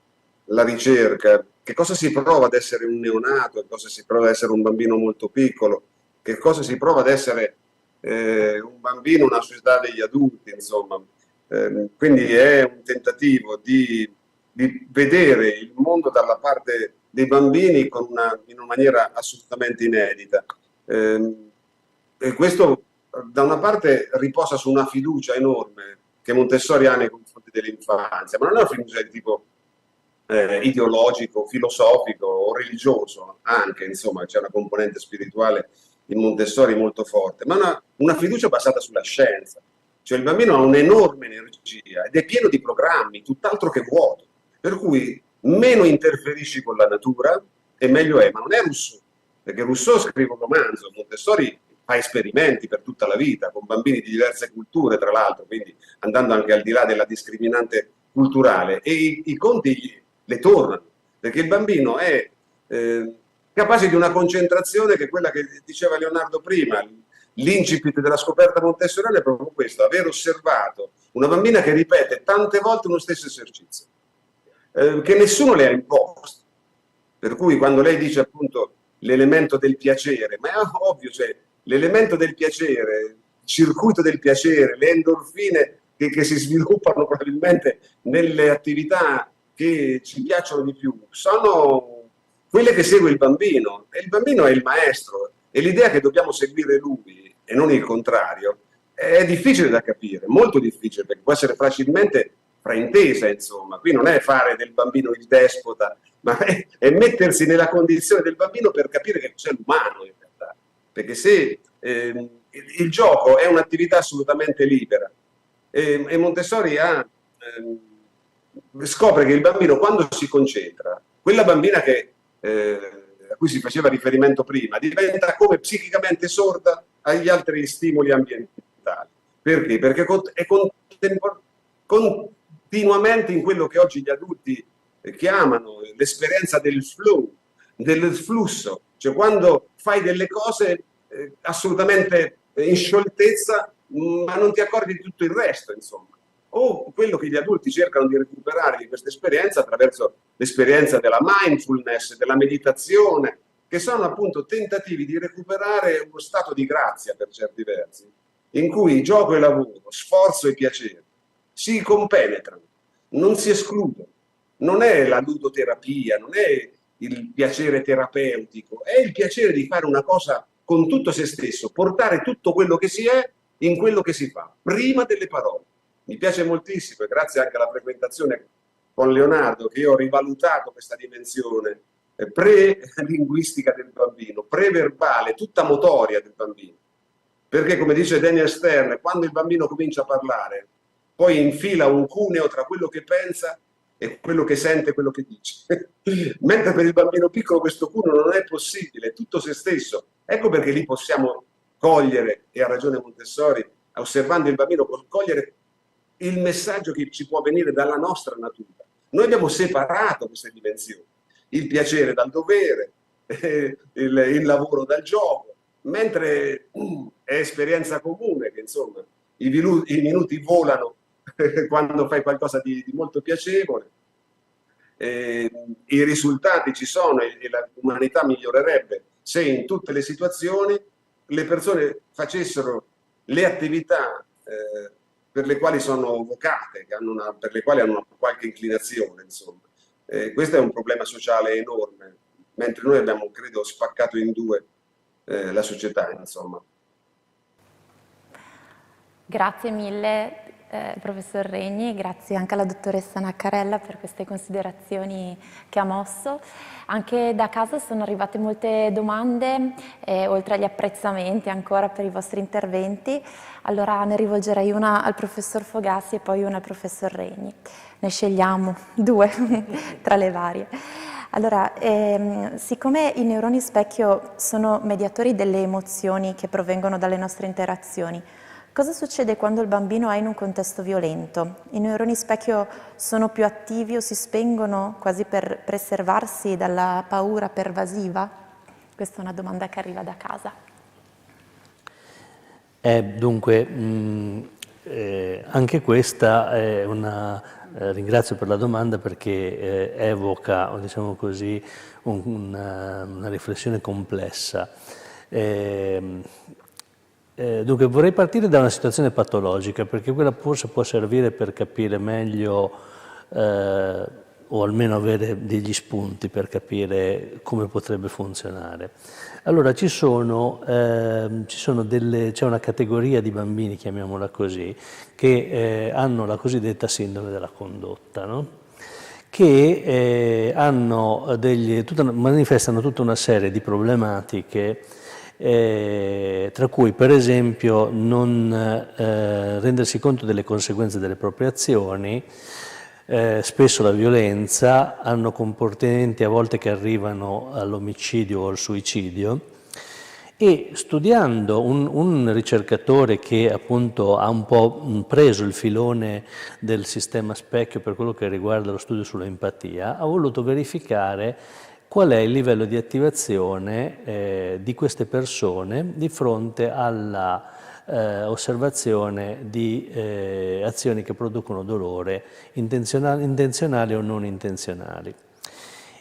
la ricerca. Che cosa si prova ad essere un neonato, che cosa si prova ad essere un bambino molto piccolo, che cosa si prova ad essere un bambino, una società degli adulti, insomma. Quindi è un tentativo di vedere il mondo dalla parte dei bambini in una maniera assolutamente inedita. E questo da una parte riposa su una fiducia enorme che Montessori ha nei confronti dell'infanzia, ma non è una fiducia di tipo ideologico, filosofico o religioso, anche, insomma, c'è una componente spirituale in Montessori molto forte, ma una fiducia basata sulla scienza. Cioè il bambino ha un'enorme energia ed è pieno di programmi, tutt'altro che vuoto, per cui meno interferisci con la natura e meglio è. Ma non è Rousseau, perché Rousseau scrive un romanzo, Montessori fa esperimenti per tutta la vita con bambini di diverse culture, tra l'altro, quindi andando anche al di là della discriminante culturale, e i conti le tornano, perché il bambino è capace di una concentrazione che è quella che diceva Leonardo prima. L'incipit della scoperta montessoriana è proprio questo: aver osservato una bambina che ripete tante volte uno stesso esercizio, che nessuno le ha imposto. Per cui quando lei dice appunto l'elemento del piacere, ma è ovvio, cioè l'elemento del piacere, il circuito del piacere, le endorfine che si sviluppano probabilmente nelle attività che ci piacciono di più, sono quelle che segue il bambino, e il bambino è il maestro, e l'idea che dobbiamo seguire lui e non il contrario è difficile da capire, molto difficile, perché può essere facilmente fraintesa, insomma. Qui non è fare del bambino il despota, ma è mettersi nella condizione del bambino per capire che cos'è l'umano in realtà, perché se il gioco è un'attività assolutamente libera, e Montessori scopre che il bambino, quando si concentra, quella bambina a cui si faceva riferimento prima, diventa come psichicamente sorda agli altri stimoli ambientali. Perché? Perché è continuamente in quello che oggi gli adulti chiamano l'esperienza del flow, del flusso, cioè quando fai delle cose assolutamente in scioltezza, ma non ti accorgi di tutto il resto, insomma. O quello che gli adulti cercano di recuperare di questa esperienza attraverso l'esperienza della mindfulness, della meditazione, che sono appunto tentativi di recuperare uno stato di grazia per certi versi, in cui gioco e lavoro, sforzo e piacere si compenetrano, non si escludono. Non è la ludoterapia, non è il piacere terapeutico, è il piacere di fare una cosa con tutto se stesso, portare tutto quello che si è in quello che si fa, prima delle parole. Mi piace moltissimo, e grazie anche alla frequentazione con Leonardo, che io ho rivalutato questa dimensione pre-linguistica del bambino, pre-verbale, tutta motoria del bambino. Perché, come dice Daniel Stern, quando il bambino comincia a parlare, poi infila un cuneo tra quello che pensa e quello che sente, quello che dice. Mentre per il bambino piccolo questo cuneo non è possibile, è tutto se stesso. Ecco perché lì possiamo cogliere, e ha ragione Montessori, osservando il bambino, cogliere il messaggio che ci può venire dalla nostra natura. Noi abbiamo separato queste dimensioni, il piacere dal dovere, il lavoro dal gioco, mentre è esperienza comune che insomma i minuti volano quando fai qualcosa di molto piacevole, i risultati ci sono e l'umanità migliorerebbe se in tutte le situazioni le persone facessero le attività per le quali sono vocate, per le quali hanno qualche inclinazione, insomma. Questo è un problema sociale enorme, mentre noi abbiamo, credo, spaccato in due la società, insomma. Grazie mille, professor Regni, grazie anche alla dottoressa Naccarella per queste considerazioni che ha mosso. Anche da casa sono arrivate molte domande, oltre agli apprezzamenti ancora per i vostri interventi. Allora ne rivolgerei una al professor Fogassi e poi una al professor Regni. Ne scegliamo due tra le varie. Allora, siccome i neuroni specchio sono mediatori delle emozioni che provengono dalle nostre interazioni, cosa succede quando il bambino è in un contesto violento? I neuroni specchio sono più attivi o si spengono quasi per preservarsi dalla paura pervasiva? Questa è una domanda che arriva da casa. Dunque, anche questa è una... ringrazio per la domanda perché evoca, diciamo così, una riflessione complessa. Dunque, vorrei partire da una situazione patologica, perché quella forse può servire per capire meglio, o almeno avere degli spunti per capire come potrebbe funzionare. Allora, c'è una categoria di bambini, chiamiamola così, che hanno la cosiddetta sindrome della condotta, no? Che manifestano tutta una serie di problematiche, tra cui per esempio non rendersi conto delle conseguenze delle proprie azioni, spesso la violenza, hanno comportamenti a volte che arrivano all'omicidio o al suicidio. E studiando un ricercatore che appunto ha un po' preso il filone del sistema specchio per quello che riguarda lo studio sull'empatia, ha voluto verificare qual è il livello di attivazione di queste persone di fronte alla osservazione di azioni che producono dolore, intenzionali o non intenzionali.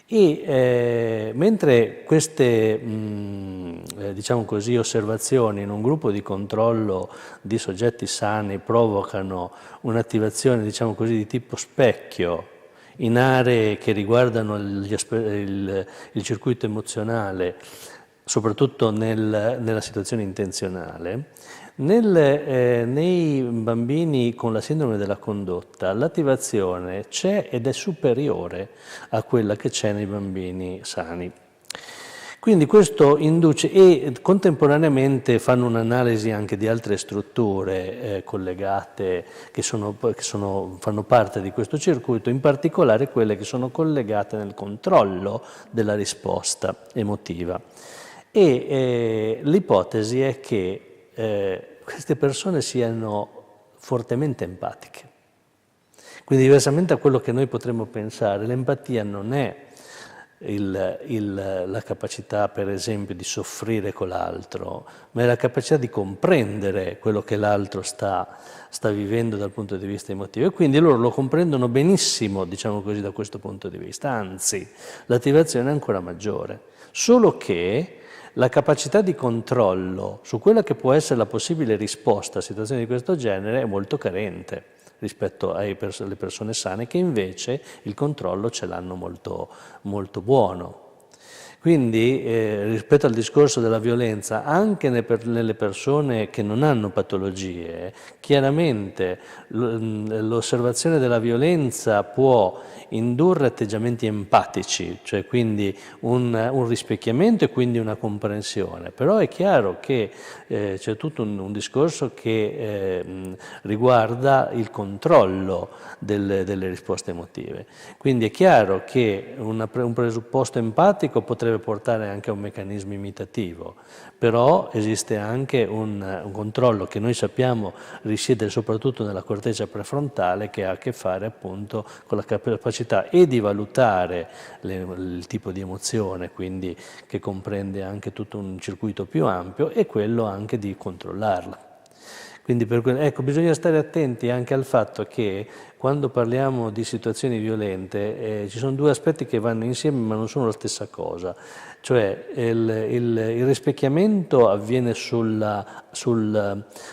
E mentre queste diciamo così, osservazioni in un gruppo di controllo di soggetti sani provocano un'attivazione diciamo così, di tipo specchio in aree che riguardano il circuito emozionale, soprattutto nella situazione intenzionale, nei bambini con la sindrome della condotta l'attivazione c'è ed è superiore a quella che c'è nei bambini sani. Quindi questo induce, e contemporaneamente fanno un'analisi anche di altre strutture collegate che fanno parte di questo circuito, in particolare quelle che sono collegate nel controllo della risposta emotiva. E l'ipotesi è che queste persone siano fortemente empatiche. Quindi diversamente da quello che noi potremmo pensare, l'empatia non è la capacità per esempio di soffrire con l'altro, ma è la capacità di comprendere quello che l'altro sta vivendo dal punto di vista emotivo, e quindi loro lo comprendono benissimo, diciamo così, da questo punto di vista, anzi l'attivazione è ancora maggiore, solo che la capacità di controllo su quella che può essere la possibile risposta a situazioni di questo genere è molto carente rispetto alle persone sane, che invece il controllo ce l'hanno molto, molto buono. Quindi rispetto al discorso della violenza, anche nelle persone che non hanno patologie, chiaramente l'osservazione della violenza può indurre atteggiamenti empatici, cioè quindi un rispecchiamento e quindi una comprensione, però è chiaro che c'è tutto un discorso che riguarda il controllo delle risposte emotive. Quindi è chiaro che un presupposto empatico potrebbe portare anche a un meccanismo imitativo, però esiste anche un controllo che noi sappiamo risiede soprattutto nella corteccia prefrontale, che ha a che fare appunto con la capacità e di valutare il tipo di emozione, quindi che comprende anche tutto un circuito più ampio, e quello anche di controllarla. Quindi ecco, bisogna stare attenti anche al fatto che quando parliamo di situazioni violente ci sono due aspetti che vanno insieme ma non sono la stessa cosa. Cioè il rispecchiamento avviene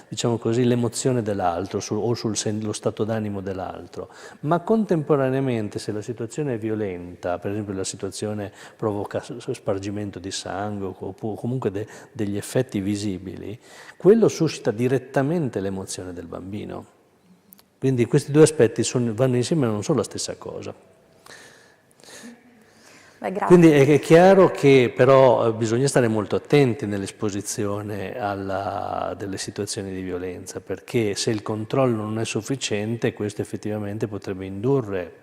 diciamo così, l'emozione dell'altro o sullo stato d'animo dell'altro, ma contemporaneamente se la situazione è violenta, per esempio la situazione provoca spargimento di sangue o comunque degli effetti visibili, quello suscita direttamente l'emozione del bambino. Quindi questi due aspetti vanno insieme ma non sono la stessa cosa. Beh, quindi è chiaro che però bisogna stare molto attenti nell'esposizione delle situazioni di violenza, perché se il controllo non è sufficiente, questo effettivamente potrebbe indurre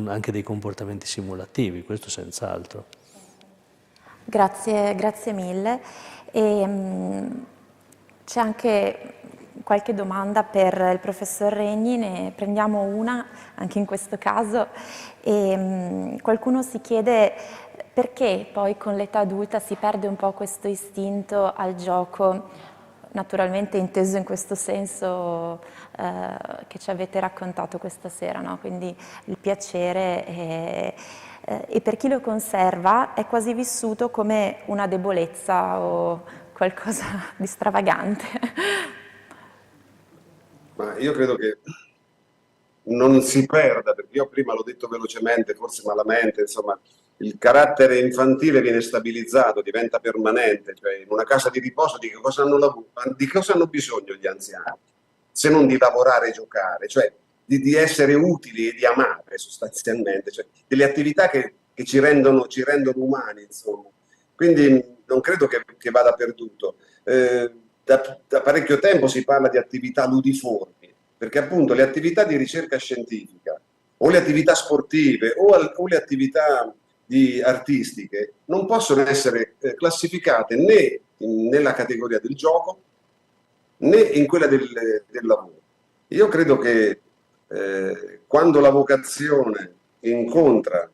anche dei comportamenti simulativi, questo senz'altro. Grazie mille. C'è anche qualche domanda per il professor Regni, ne prendiamo una anche in questo caso. Qualcuno si chiede perché poi con l'età adulta si perde un po' questo istinto al gioco naturalmente inteso in questo senso che ci avete raccontato questa sera, no? Quindi il piacere e per chi lo conserva è quasi vissuto come una debolezza o qualcosa di stravagante. Ma io credo che non si perda, perché io prima l'ho detto velocemente, forse malamente, insomma, il carattere infantile viene stabilizzato, diventa permanente, cioè in una casa di riposo di che cosa hanno bisogno gli anziani? Se non di lavorare e giocare, cioè di essere utili e di amare sostanzialmente, cioè delle attività che ci rendono umani, insomma. Quindi non credo che vada perduto. Da parecchio tempo si parla di attività ludiformi, perché appunto le attività di ricerca scientifica o le attività sportive o le attività artistiche non possono essere classificate né nella categoria del gioco né in quella del lavoro. Io credo che quando la vocazione incontra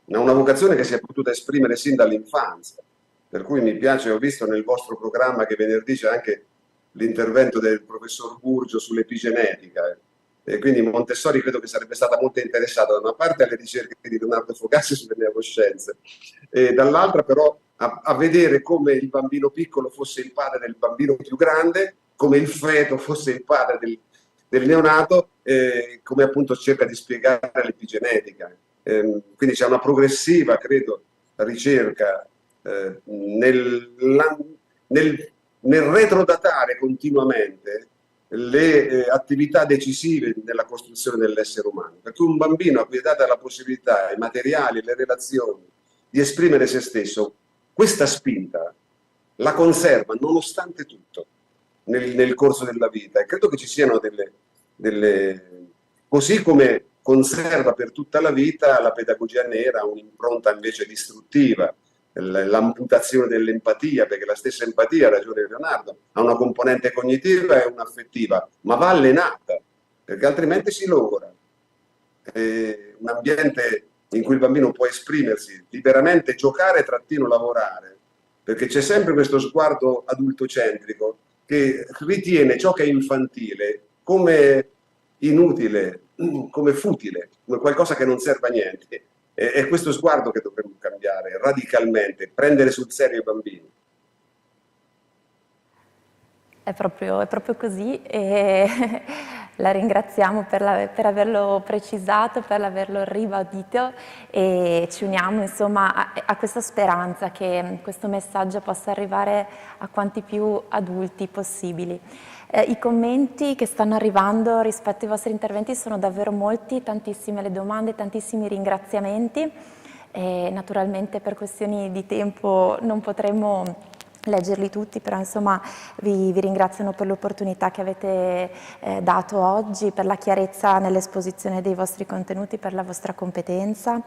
una vocazione che si è potuta esprimere sin dall'infanzia, per cui mi piace, ho visto nel vostro programma che venerdì c'è anche l'intervento del professor Burgio sull'epigenetica, e quindi Montessori credo che sarebbe stata molto interessata da una parte alle ricerche di Leonardo Fogassi sulle neuroscienze e dall'altra però a vedere come il bambino piccolo fosse il padre del bambino più grande, come il feto fosse il padre del neonato, come appunto cerca di spiegare l'epigenetica. Quindi c'è una progressiva, credo, ricerca nel retrodatare continuamente le attività decisive nella costruzione dell'essere umano. Per cui un bambino a cui è data la possibilità, i materiali, le relazioni, di esprimere se stesso, questa spinta la conserva nonostante tutto nel corso della vita. E credo che ci siano così come conserva per tutta la vita la pedagogia nera un'impronta invece distruttiva, l'amputazione dell'empatia, perché la stessa empatia, ha ragione Leonardo, ha una componente cognitiva e un'affettiva, ma va allenata, perché altrimenti si logora. Un ambiente in cui il bambino può esprimersi liberamente, giocare, lavorare, perché c'è sempre questo sguardo adultocentrico che ritiene ciò che è infantile come inutile, come futile, come qualcosa che non serve a niente. È questo sguardo che dovremmo cambiare radicalmente, prendere sul serio i bambini. È proprio così e la ringraziamo per averlo precisato, per averlo ribadito e ci uniamo insomma a questa speranza che questo messaggio possa arrivare a quanti più adulti possibili. I commenti che stanno arrivando rispetto ai vostri interventi sono davvero molti, tantissime le domande, tantissimi ringraziamenti e naturalmente per questioni di tempo non potremo leggerli tutti, però insomma vi ringraziano per l'opportunità che avete dato oggi, per la chiarezza nell'esposizione dei vostri contenuti, per la vostra competenza.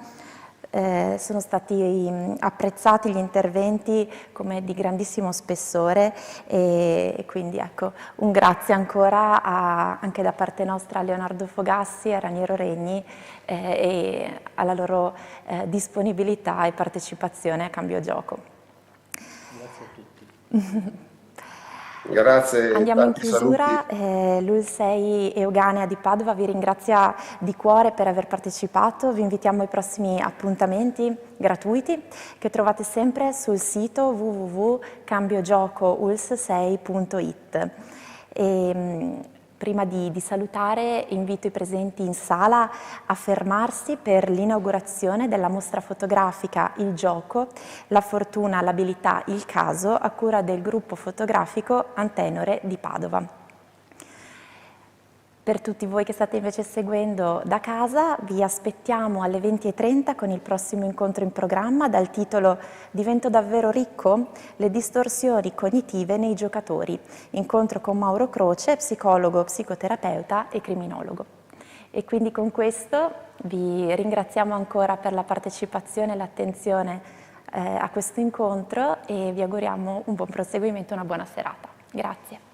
Sono stati apprezzati gli interventi come di grandissimo spessore e quindi ecco un grazie ancora anche da parte nostra a Leonardo Fogassi e a Raniero Regni e alla loro disponibilità e partecipazione a Cambio Gioco. Grazie a tutti. Grazie. Andiamo in chiusura, l'UL6 Euganea di Padova vi ringrazia di cuore per aver partecipato, vi invitiamo ai prossimi appuntamenti gratuiti che trovate sempre sul sito www.cambiogioco-uls6.it. Prima di salutare invito i presenti in sala a fermarsi per l'inaugurazione della mostra fotografica Il Gioco, la fortuna, l'abilità, il caso a cura del gruppo fotografico Antenore di Padova. Per tutti voi che state invece seguendo da casa, vi aspettiamo alle 20:30 con il prossimo incontro in programma dal titolo Divento davvero ricco? Le distorsioni cognitive nei giocatori. Incontro con Mauro Croce, psicologo, psicoterapeuta e criminologo. E quindi con questo vi ringraziamo ancora per la partecipazione e l'attenzione a questo incontro e vi auguriamo un buon proseguimento e una buona serata. Grazie.